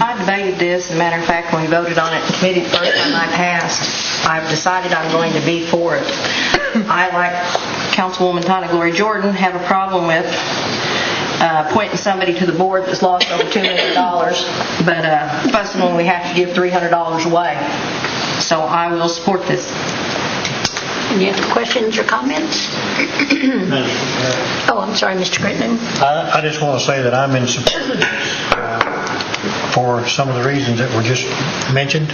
I debated this. As a matter of fact, when we voted on it in committee the first time I passed, I've decided I'm going to be for it. I, like Councilwoman Tana Glory Jordan, have a problem with appointing somebody to the board that's lost over $2 million, but fussing when we have to give $300 away. So I will support this. Any other questions or comments? Oh, I'm sorry, Mr. Crittenden. I just want to say that I'm in support for some of the reasons that were just mentioned.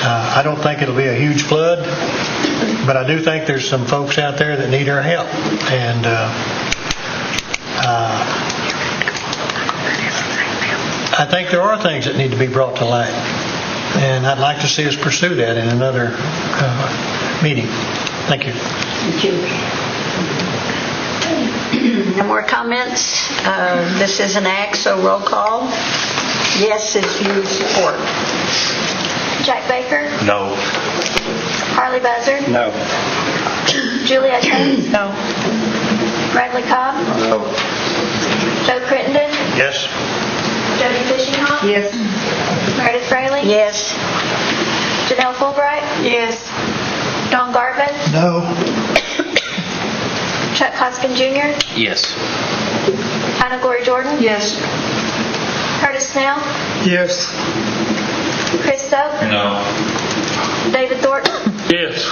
I don't think it'll be a huge flood, but I do think there's some folks out there that need our help. And I think there are things that need to be brought to light, and I'd like to see us pursue that in another meeting. Thank you. Thank you. No more comments? This is an act, so roll call. Yes, if you support. Jack Baker, No. Harley Buzzard, No. Julia Jones, No. Bradley Cobb, No. Joe Crittenden, Yes. Jody Fishingham, Yes. Meredith Fraley, Yes. Janelle Fulbright, Yes. Don Garvin, No. Chuck Hoskin Jr., Yes. Hannah Glory Jordan, Yes. Curtis Snell, Yes. Chris Stokes, No. David Thornton, Yes.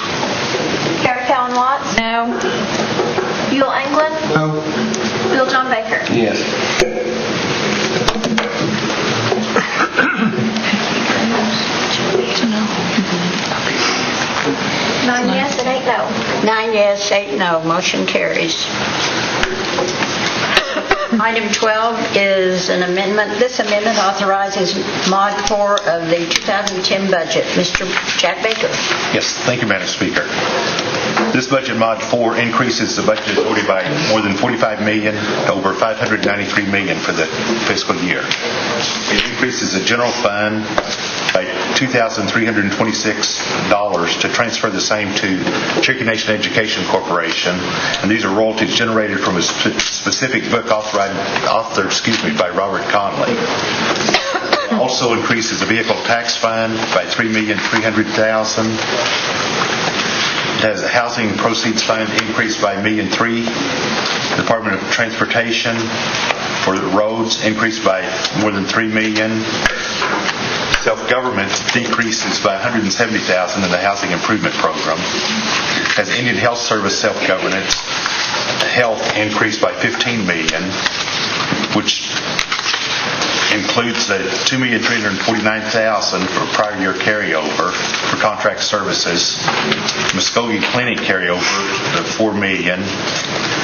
Kara Cowan Watts, No. Buell Anglin, No. Bill John Baker. Yes. 9 yes and 8 no. 9 yes, 8 no. Motion carries. Item 12 is an amendment. This amendment authorizes Mod 4 of the 2010 budget. Mr. Jack Baker. Yes, thank you, Madam Speaker. This budget Mod 4 increases the budget authority by more than $45 million to over $593 million for the fiscal year. It increases the general fund by $2,326 to transfer the same to Cherokee Nation Education Corporation, and these are royalties generated from a specific book authored by Robert Conley. Also increases the vehicle tax fund by $3,300,000. It has a housing proceeds fund increased by $1.3 million. Department of Transportation for the roads increased by more than $3 million. Self-government decreases by $170,000 in the housing improvement program. Has Indian Health Service self-governance health increased by $15 million, which includes the $2,349,000 for prior year carryover for contract services, Muskogee Clinic carryover to $4 million,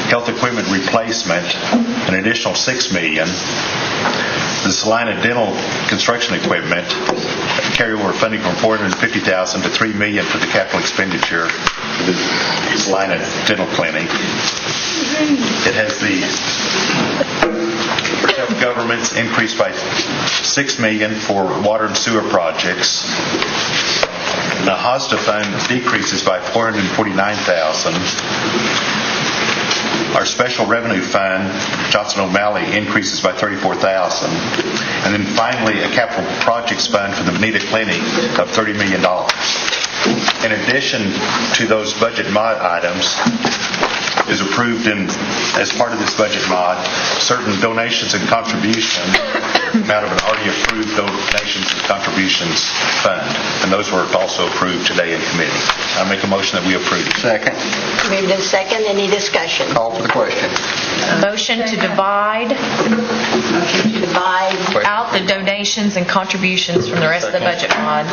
health equipment replacement an additional $6 million, the Salina Dental construction equipment carryover funding from $450,000 to $3 million for the capital expenditure for the Salina Dental Clinic. It has the governments increased by $6 million for water and sewer projects. The HOSTA fund decreases by $449,000. Our special revenue fund, Johnson O'Malley, increases by $34,000. And then finally, a capital projects fund for the Bonita Clinic of $30 million. In addition to those budget mod items, is approved as part of this budget mod, certain donations and contributions out of an already approved donations and contributions fund. And those were also approved today in committee. I make a motion that we approve. Second. Moved in second. Any discussion? Call for the question. Motion to divide Motion to divide. out the donations and contributions from the rest of the budget mod.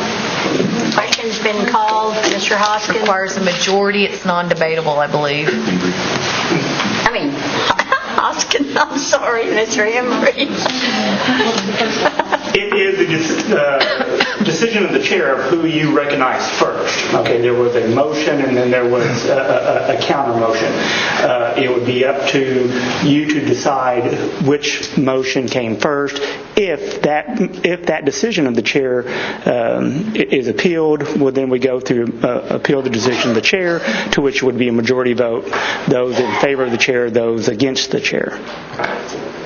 Question's been called. Mr. Hoskins? Requires a majority. It's non-debatable, I believe. Hoskins, I'm sorry, Mr. Embry. It is the decision of the chair of who you recognize first. Okay, there was a motion and then there was a counter motion. It would be up to you to decide which motion came first. If that decision of the chair is appealed, well, then we go through appeal the decision of the chair, to which would be a majority vote. Those in favor of the chair, those against the chair.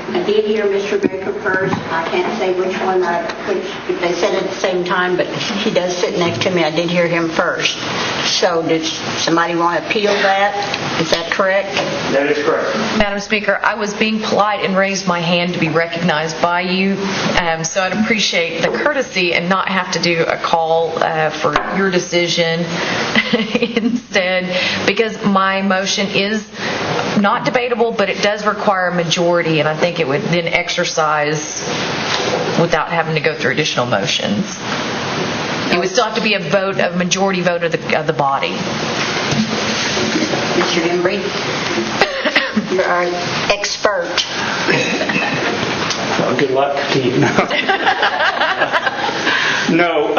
I did hear Mr. Baker first. I can't say which one, if they said it at the same time, but he does sit next to me. I did hear him first. So did somebody want to appeal that? Is that correct? That is correct. Madam Speaker, I was being polite and raised my hand to be recognized by you, so I'd appreciate the courtesy and not have to do a call for your decision instead, because my motion is not debatable, but it does require a majority, and I think it would then exercise without having to go through additional motions. It would still have to be a majority vote of the body. Mr. Embry, you're our expert. good luck to you. No,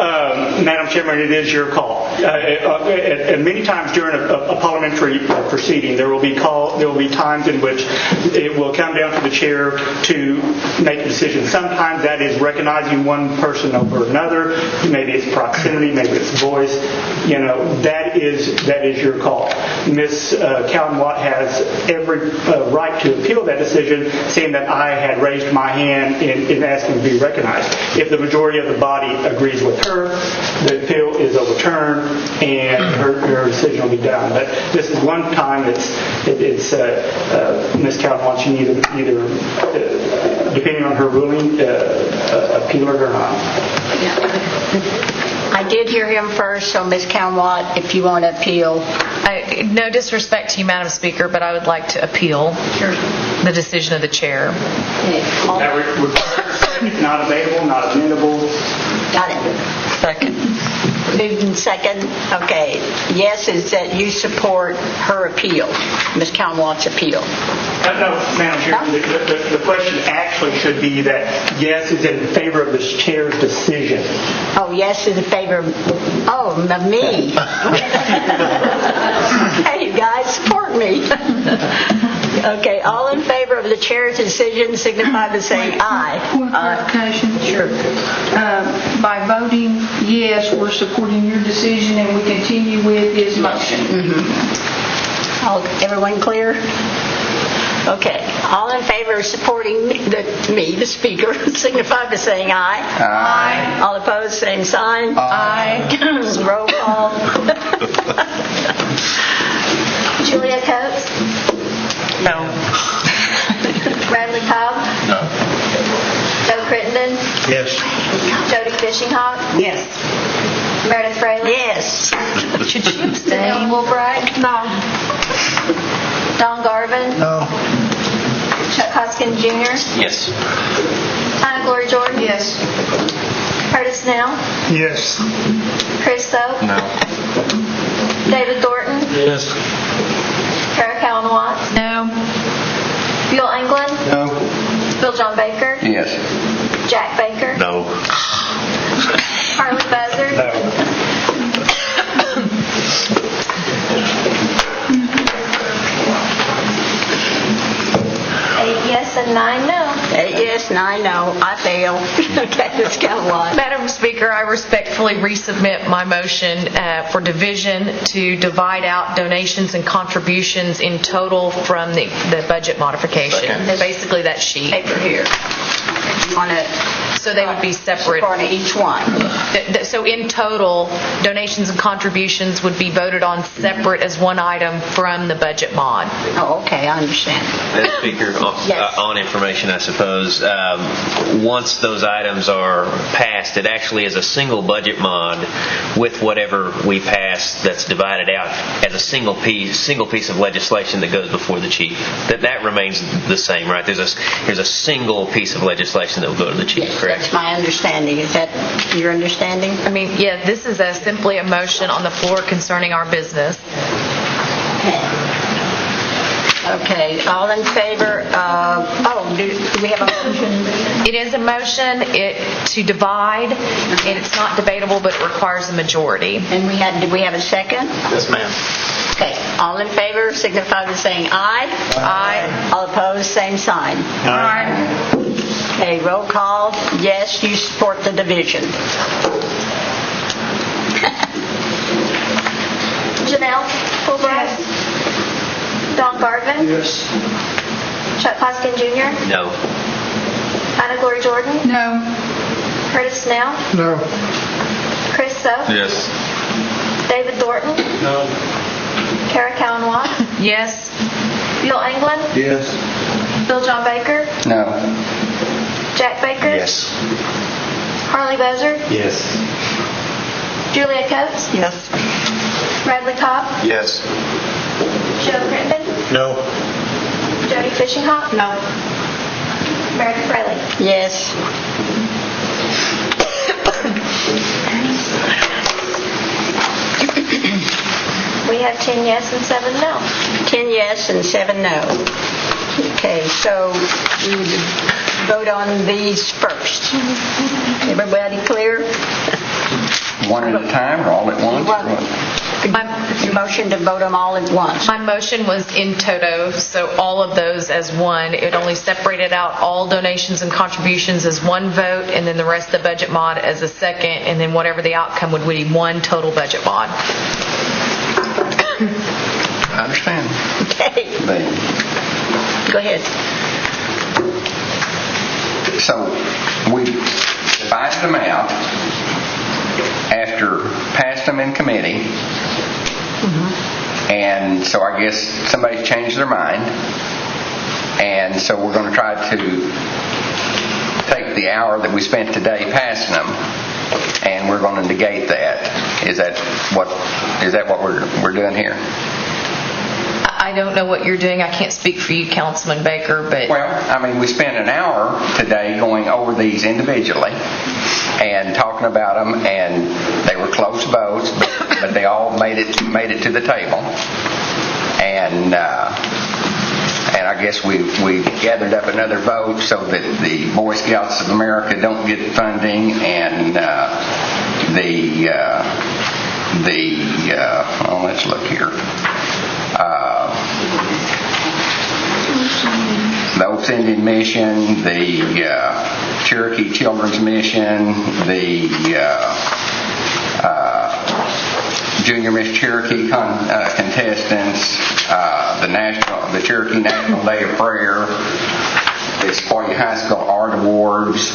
Madam Chairman, it is your call. And many times during a parliamentary proceeding, there will be times in which it will come down to the chair to make a decision. Sometimes that is recognizing one person over another. Maybe it's proximity, maybe it's voice. That is your call. Ms. Callan-Watt has every right to appeal that decision, saying that I had raised my hand in asking to be recognized. If the majority of the body agrees with her, the appeal is overturned and her decision will be done. But this is one time it's Ms. Callan-Watt, she either depending on her ruling, appeal it or not. I did hear him first, so Ms. Callan-Watt, if you want to appeal. No disrespect to you, Madam Speaker, but I would like to appeal the decision of the chair. That requires not available, not amendable. Got it. Second. Moved in second. Okay. Yes is that you support her appeal, Ms. Callan-Watt's appeal. No, Madam Chair, the question actually should be that yes is in favor of the chair's decision. Oh, yes is in favor of me. Hey, you guys, support me. Okay, all in favor of the chair's decision signify by saying aye. Point of clarification. Sure. By voting yes, we're supporting your decision and we continue with his motion. Everyone clear? Okay. All in favor of supporting me, the speaker, signify by saying aye. Aye. All opposed, same sign. Aye. Roll call. Julia Coates, No. Bradley Cobb, No. Joe Crittenden, Yes. Jody Fishinghawk, Yes. Meredith Fraley, Yes. Should she abstain? Danelle Woolbright, No. Don Garvin, No. Chuck Hoskins Jr., Yes. Anna Gloria Jordan, Yes. Curtis Snell, Yes. Chris Soap, No. David Thornton, Yes. Kara Callan-Watt, No. Bill England, No. Bill John Baker, Yes. Jack Baker, No. Harley Buzzard, No. 8 yes and 9 no. 8 yes, 9 no. I fail. Okay, Ms. Callan-Watt. Madam Speaker, I respectfully resubmit my motion for division to divide out donations and contributions in total from the budget modification. Basically, that sheet. Paper here. You want to So they would be separate. support each one. So in total, donations and contributions would be voted on separate as one item from the budget mod. Oh, okay, I understand. Madam Speaker, Yes. on information, I suppose, once those items are passed, it actually is a single budget mod with whatever we pass that's divided out as a single piece of legislation that goes before the chief. That remains the same, right? There's a single piece of legislation that will go to the chief, correct? That's my understanding. Is that your understanding? I mean, yeah, this is simply a motion on the floor concerning our business. Okay, all in favor of, do we have a motion? It is a motion to divide, and it's not debatable, but it requires a majority. And did we have a second? Yes, ma'am. Okay, all in favor signify by saying aye. Aye. All opposed, same sign. Aye. Okay, roll call. Yes, you support the division. Janelle Woolbright, Don Garvin, Yes. Chuck Hoskins Jr., No. Anna Gloria Jordan, No. Curtis Snell, No. Chris Soap, Yes. David Thornton, No. Kara Callan-Watt, Yes. Bill England, Yes. Bill John Baker, No. Jack Baker, Yes. Harley Buzzard, Yes. Julia Coates, Yes. Bradley Cobb, Yes. Joe Crittenden, No. Jody Fishinghawk, No. Meredith Fraley. Yes. We have 10 yes and 7 no. 10 yes and 7 no. Okay, so we would vote on these first. Everybody clear? One at a time or all at once? Your motion to vote them all at once. My motion was in toto, so all of those as one. It only separated out all donations and contributions as one vote, and then the rest of the budget mod as a second, and then whatever the outcome would be one total budget mod. I understand. Okay. Go ahead. So we divided them out after passed them in committee. And so I guess somebody's changed their mind. And so we're going to try to take the hour that we spent today passing them, and we're going to negate that. Is that what we're doing here? I don't know what you're doing. I can't speak for you, Councilman Baker, but... Well, I mean, we spent an hour today going over these individually and talking about them, and they were close votes, but they all made it to the table. And I guess we gathered up another vote so that the Boy Scouts of America don't get funding, and let's look here. The Oaks Indian Mission, the Cherokee Children's Mission, the Junior Miss Cherokee contestants, the Cherokee National Day of Prayer, the Sequoia High School Art Awards,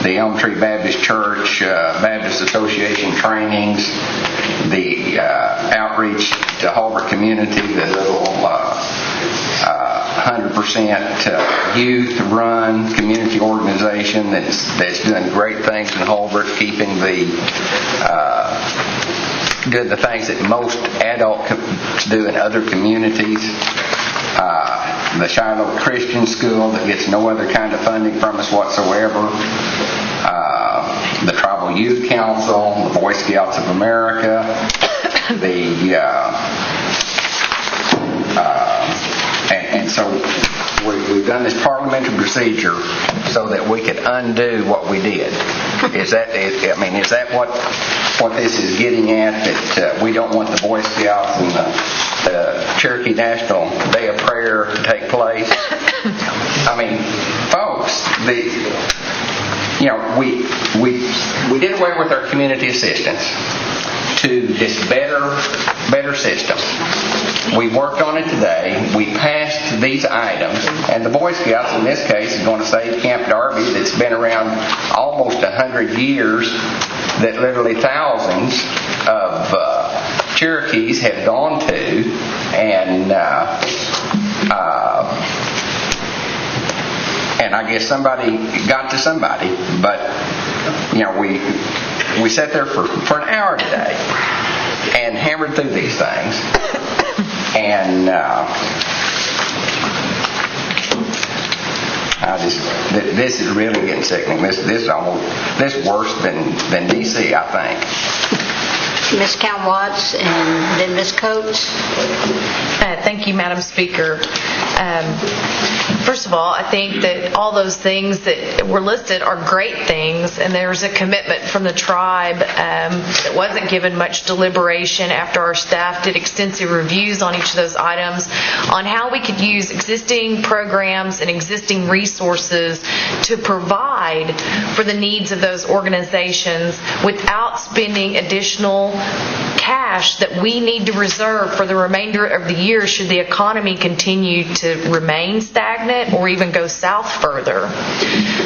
the Elm Tree Baptist Church Baptist Association trainings, the outreach to Holbrook community, the little 100% youth run community organization that's doing great things in Holbrook, keeping doing the things that most adults do in other communities. The Shiloh Christian School that gets no other kind of funding from us whatsoever. The Tribal Youth Council, the Boy Scouts of America, and so we've done this parliamentary procedure so that we could undo what we did. Is that what this is getting at? That we don't want the Boy Scouts and the Cherokee National Day of Prayer to take place? I mean, folks, we did away with our community assistance to this better system. We worked on it today. We passed these items, and the Boy Scouts in this case is going to save Camp Darby, that's been around almost 100 years, that literally thousands of Cherokees have gone to, and I guess somebody got to somebody, but we sat there for an hour today and hammered through these things, and this is really getting sickening. This is worse than DC, I think. Ms. Count Watts and then Ms. Coates. Thank you, Madam Speaker. First of all, I think that all those things that were listed are great things, and there's a commitment from the tribe that wasn't given much deliberation after our staff did extensive reviews on each of those items on how we could use existing programs and existing resources to provide for the needs of those organizations without spending additional cash that we need to reserve for the remainder of the year should the economy continue to remain stagnant or even go south further.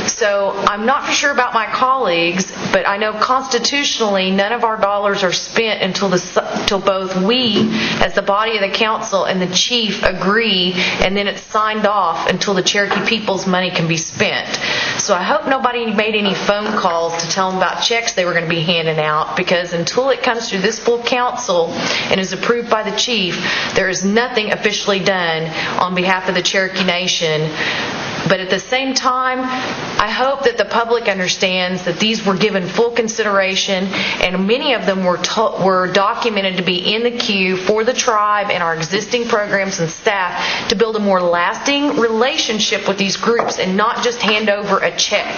So I'm not for sure about my colleagues, but I know constitutionally none of our dollars are spent until both we, as the body of the council, and the chief agree, and then it's signed off until the Cherokee people's money can be spent. So I hope nobody made any phone calls to tell them about checks they were going to be handing out, because until it comes through this full council and is approved by the chief, there is nothing officially done on behalf of the Cherokee Nation But at the same time, I hope that the public understands that these were given full consideration, and many of them were documented to be in the queue for the tribe and our existing programs and staff to build a more lasting relationship with these groups and not just hand over a check.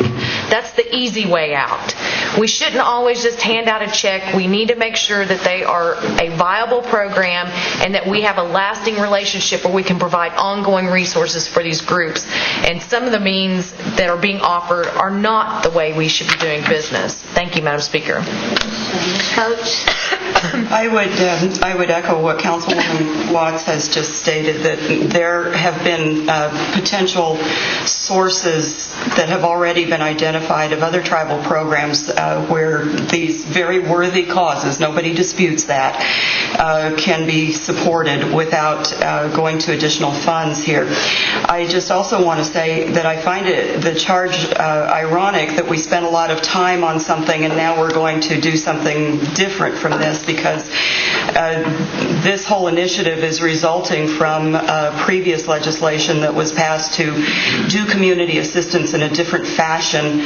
That's the easy way out. We shouldn't always just hand out a check. We need to make sure that they are a viable program and that we have a lasting relationship where we can provide ongoing resources for these groups. And some of the means that are being offered are not the way we should be doing business. Thank you, Madam Speaker. Ms. Coates? I would echo what Councilwoman Watts has just stated, that there have been potential sources that have already been identified of other tribal programs where these very worthy causes, nobody disputes that, can be supported without going to additional funds here. I just also want to say that I find the charge ironic that we spent a lot of time on something and now we're going to do something different from this, because this whole initiative is resulting from previous legislation that was passed to do community assistance in a different fashion,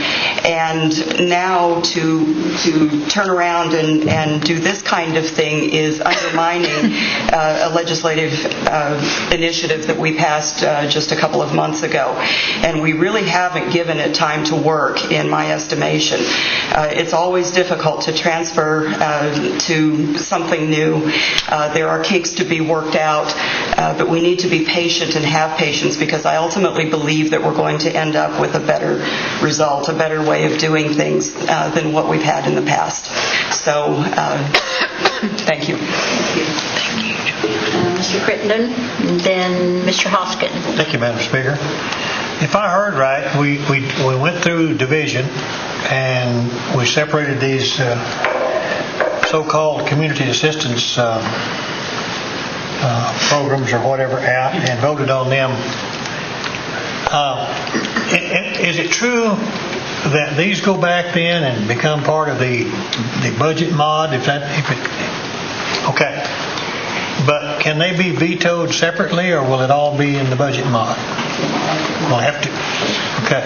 and now to turn around and do this kind of thing is undermining a legislative initiative that we passed just a couple of months ago, and we really haven't given it time to work, in my estimation. It's always difficult to transfer to something new. There are kinks to be worked out, but we need to be patient and have patience, because I ultimately believe that we're going to end up with a better result, a better way of doing things than what we've had in the past. So, thank you. Mr. Crittenden, and then Mr. Hoskin. Thank you, Madam Speaker. If I heard right, we went through division and we separated these so-called community assistance programs or whatever out and voted on them. Is it true that these go back then and become part of the budget mod? Okay. But can they be vetoed separately, or will it all be in the budget mod? We'll have to. Okay.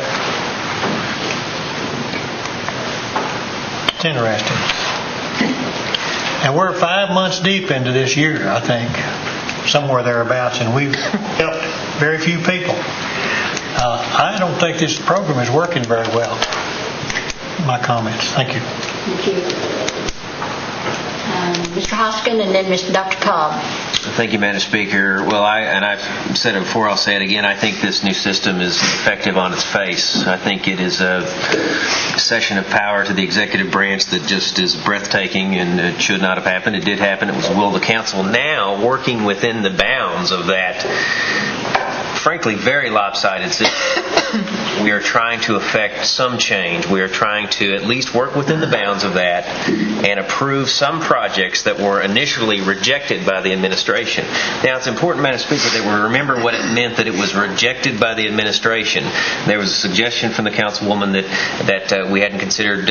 It's interesting. And we're 5 months deep into this year, I think, somewhere thereabouts, and we've helped very few people. I don't think this program is working very well. My comments. Thank you. Thank you. Mr. Hoskin, and then Dr. Cobb. Thank you, Madam Speaker. Well, I've said it before, I'll say it again, I think this new system is effective on its face. I think it is a cession of power to the executive branch that just is breathtaking, and it should not have happened. It did happen. It was the will of the council. Now, working within the bounds of that, frankly, very lopsided system, we are trying to effect some change. We are trying to at least work within the bounds of that and approve some projects that were initially rejected by the administration. Now, it's important, Madam Speaker, that we remember what it meant that it was rejected by the administration. There was a suggestion from the councilwoman that we hadn't considered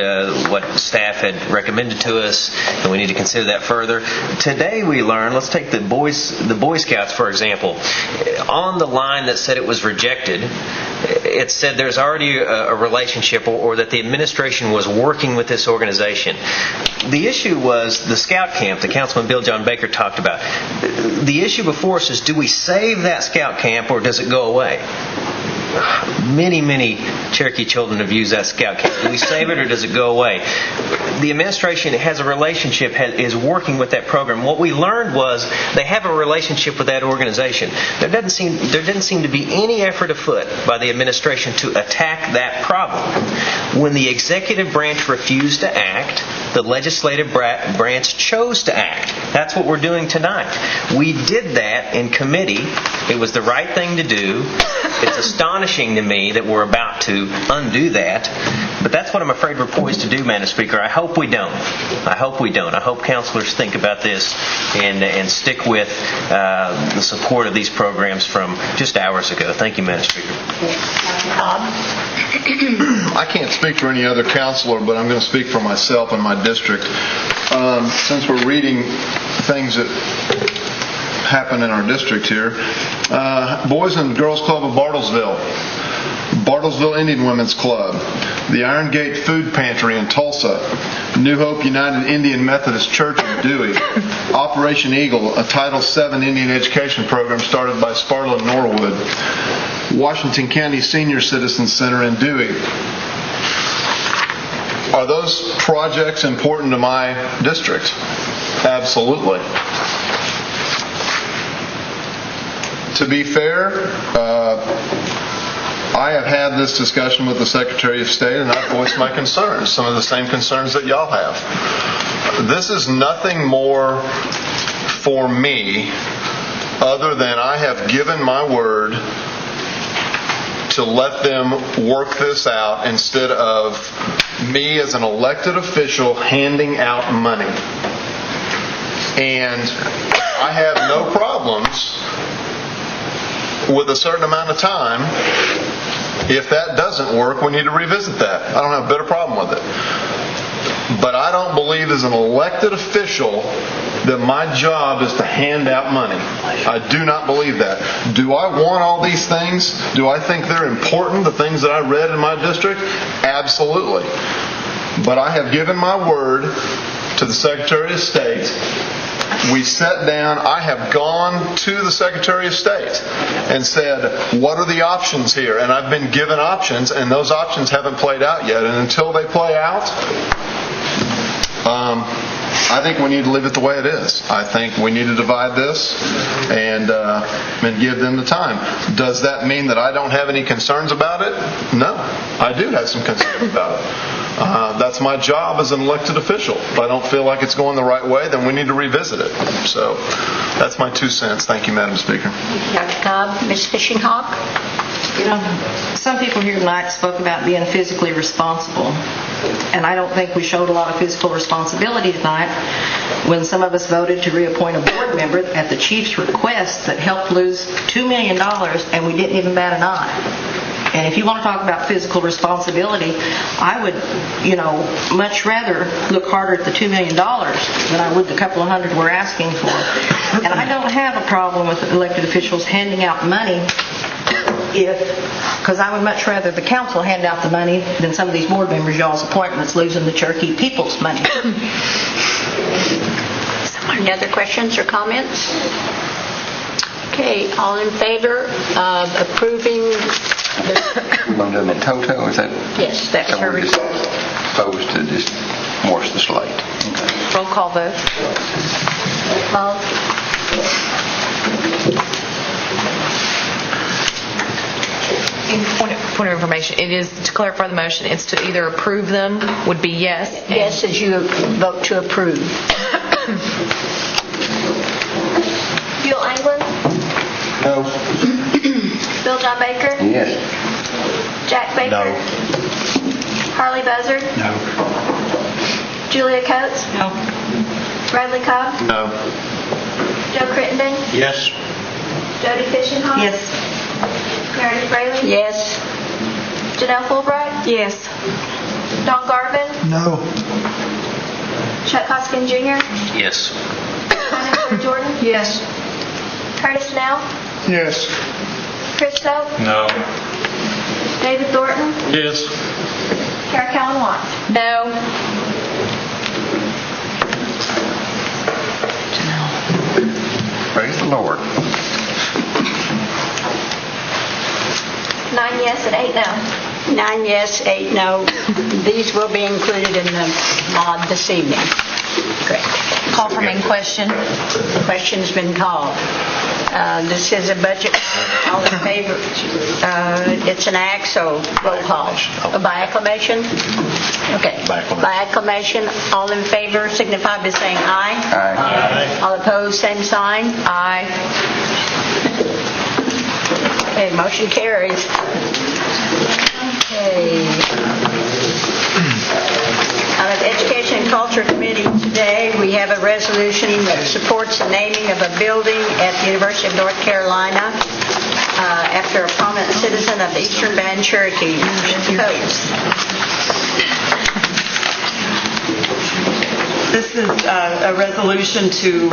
what staff had recommended to us, and we need to consider that further. Today we learned, let's take the Boy Scouts, for example. On the line that said it was rejected, it said there's already a relationship, or that the administration was working with this organization. The issue was the scout camp that Councilman Bill John Baker talked about. The issue before us is, do we save that scout camp or does it go away? Many Cherokee children have used that scout camp. Do we save it or does it go away? The administration has a relationship, is working with that program. What we learned was they have a relationship with that organization. There didn't seem to be any effort afoot by the administration to attack that problem. When the executive branch refused to act, the legislative branch chose to act. That's what we're doing tonight. We did that in committee. It was the right thing to do. It's astonishing to me that we're about to undo that, but that's what I'm afraid we're poised to do, Madam Speaker. I hope we don't. I hope councilors think about this and stick with the support of these programs from just hours ago. Thank you, Madam Speaker. I can't speak for any other councilor, but I'm going to speak for myself and my district. Since we're reading things that happen in our district here, Boys and Girls Club of Bartlesville Bartlesville Indian Women's Club, the Iron Gate Food Pantry in Tulsa, New Hope United Indian Methodist Church in Dewey, Operation Eagle, a Title VII Indian education program started by Sparlow Norwood, Washington County Senior Citizen Center in Dewey. Are those projects important to my district? Absolutely. To be fair, I have had this discussion with the Secretary of State, and I've voiced my concerns, some of the same concerns that y'all have. This is nothing more for me other than I have given my word to let them work this out instead of me as an elected official handing out money. And I have no problems with a certain amount of time. If that doesn't work, we need to revisit that. I don't have a better problem with it. But I don't believe as an elected official that my job is to hand out money. I do not believe that. Do I want all these things? Do I think they're important, the things that I read in my district? Absolutely. But I have given my word to the Secretary of State. We sat down. I have gone to the Secretary of State and said, what are the options here? And I've been given options, and those options haven't played out yet. And until they play out, I think we need to leave it the way it is. I think we need to divide this and give them the time. Does that mean that I don't have any concerns about it? No, I do have some concerns about it. That's my job as an elected official. If I don't feel like it's going the right way, then we need to revisit it. So that's my 2 cents. Thank you, Madam Speaker. Dr. Cobb. Ms. Fishing Hawk? You know, some people here tonight spoke about being physically responsible. And I don't think we showed a lot of physical responsibility tonight when some of us voted to reappoint a board member at the chief's request that helped lose $2 million, and we didn't even bat an eye. And if you want to talk about physical responsibility, I would, much rather look harder at the $2 million than I would the couple of hundred we're asking for. And I don't have a problem with elected officials handing out money because I would much rather the council hand out the money than some of these board members y'all's appointments losing the Cherokee people's money. Any other questions or comments? Okay, all in favor of approving the... We're going to do them in toto, is that? Yes, that's her we're just opposed to just wash the slate. Roll call vote. Point of information, it is, to clarify the motion, it's to either approve them, would be yes. Yes, as you vote to approve. Bill Anglin? No. Bill John Baker? Yes. Jack Baker? No. Harley Buzzard? No. Julia Coates? No. Bradley Cobb? No. Joe Crittenden? Yes. Jody Fishenhoff? Yes. Meredith Braley? Yes. Janelle Fulbright? Yes. Don Garvin? No. Chuck Hoskin Jr.? Yes. Jennifer Jordan? Yes. Curtis Snell? Yes. Chris Stokes? No. David Thornton? Yes. Kara Callan Watts? No. Praise the Lord. 9 yes and 8 no. 9 yes, 8 no. These will be included in the mod this evening. Great. Call for main question. The question's been called. This is a budget. All in favor? It's an act, so roll call. By acclamation? Okay. By acclamation. All in favor signify by saying aye. Aye. All opposed, same sign. Aye. Okay, motion carries. Okay. Out of Education and Culture Committee today, we have a resolution that supports the naming of a building at the University of North Carolina after a prominent citizen of the Eastern Band Cherokee. Coates. This is a resolution to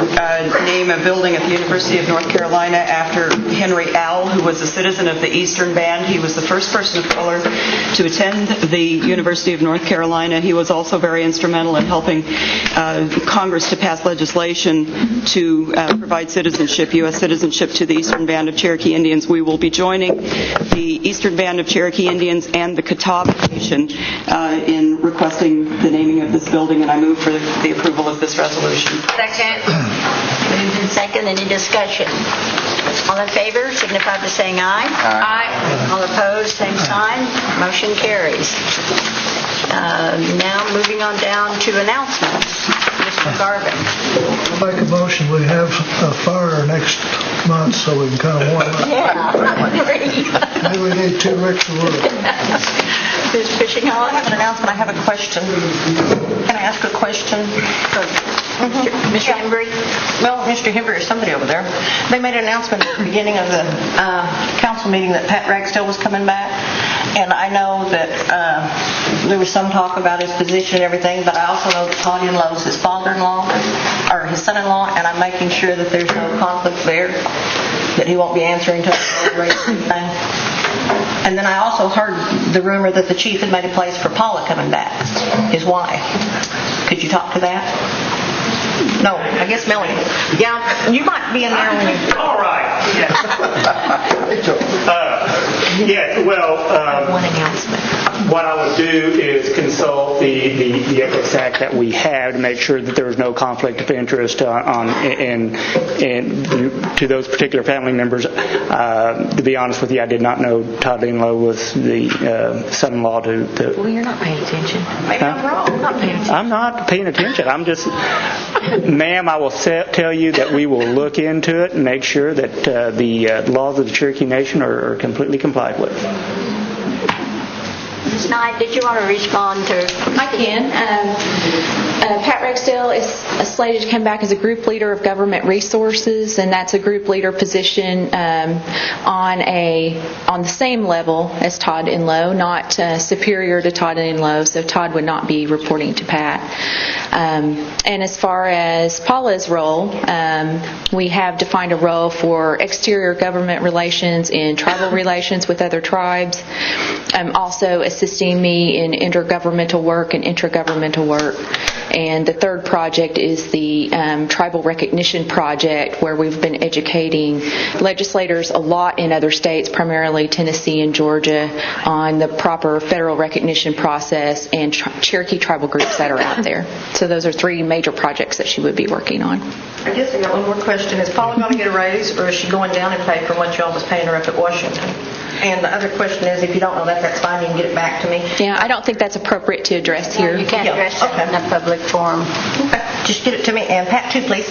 name a building at the University of North Carolina after Henry Owl, who was a citizen of the Eastern Band. He was the first person of color to attend the University of North Carolina. He was also very instrumental in helping Congress to pass legislation to provide citizenship, U.S. citizenship, to the Eastern Band of Cherokee Indians. We will be joining the Eastern Band of Cherokee Indians and the Catawba Nation in requesting the naming of this building, and I move for the approval of this resolution. Second. Moved in second. Any discussion? All in favor signify by saying aye. Aye. All opposed, same sign. Motion carries. Now moving on down to announcements. Mr. Garvin. Make a motion, we have a fire next month so we can kind of warm up. Yeah, I agree. Maybe we need 2 weeks of work. Ms. Fishing Hall? I have an announcement. I have a question. Can I ask a question? Mr. Hembry? Well, Mr. Hembry or somebody over there. They made an announcement at the beginning of the council meeting that Pat Ragsdale was coming back. And I know that there was some talk about his position and everything, but I also know that Todd Inlow is his father-in-law, or his son-in-law, and I'm making sure that there's no conflict there, that he won't be answering to anything. And then I also heard the rumor that the chief had made a place for Paula coming back, his wife. Could you talk to that? No, I guess Melanie. Yeah, you might be in there when you... All right. One announcement. What I would do is consult the Ethics Act that we have to make sure that there is no conflict of interest to those particular family members. To be honest with you, I did not know Todd Inlow was the son-in-law to... Well, you're not paying attention. Maybe I'm wrong. I'm not paying attention. I'm not paying attention. I'm just... Ma'am, I will tell you that we will look into it and make sure that the laws of the Cherokee Nation are completely complied with. Ms. Knight, did you want to respond to... I can. Pat Ragsdale is slated to come back as a group leader of government resources, and that's a group leader position on the same level as Todd Inlow, not superior to Todd Inlow, so Todd would not be reporting to Pat. And as far as Paula's role, we have defined a role for exterior government relations and tribal relations with other tribes, also assisting me in intergovernmental work and intragovernmental work. And the third project is the Tribal Recognition Project, where we've been educating legislators a lot in other states, primarily Tennessee and Georgia, on the proper federal recognition process and Cherokee tribal groups that are out there. So those are 3 major projects that she would be working on. I guess I got one more question. Is Paula going to get a raise, or is she going down in pay from what y'all was paying her up at Washington? And the other question is, if you don't know that, that's fine. You can get it back to me. Yeah, I don't think that's appropriate to address here. You can't address it in a public forum. Okay. Just get it to me. And Pat, too, please.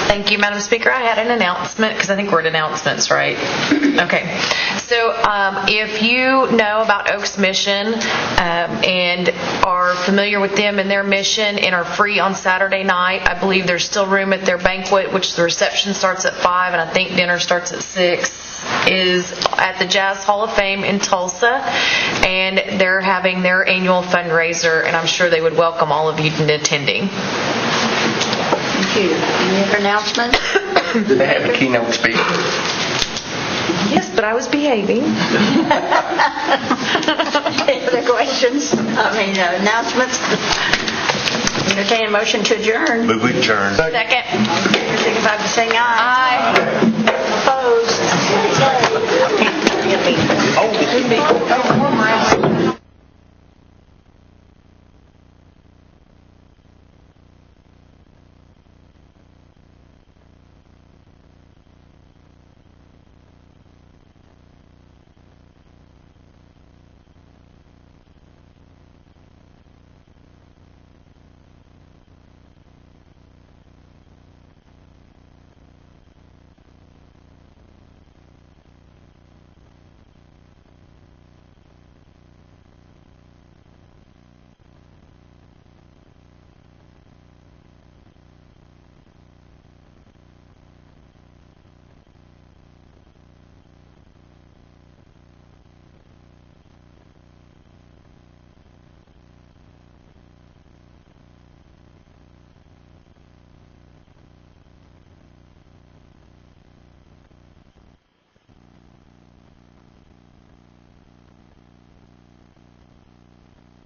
Thank you, Madam Speaker. I had an announcement, because I think we're at announcements, right? Okay. So if you know about Oak's mission and are familiar with them and their mission and are free on Saturday night, I believe there's still room at their banquet, which the reception starts at 5 and I think dinner starts at 6. Is at the Jazz Hall of Fame in Tulsa, and they're having their annual fundraiser, and I'm sure they would welcome all of you attending. Thank you. Any other announcements? Do they have a keynote speaker? Yes, but I was behaving. Any other questions? Announcements? Entertain a motion to adjourn. Move we adjourn. Second. Signify by saying aye. Opposed?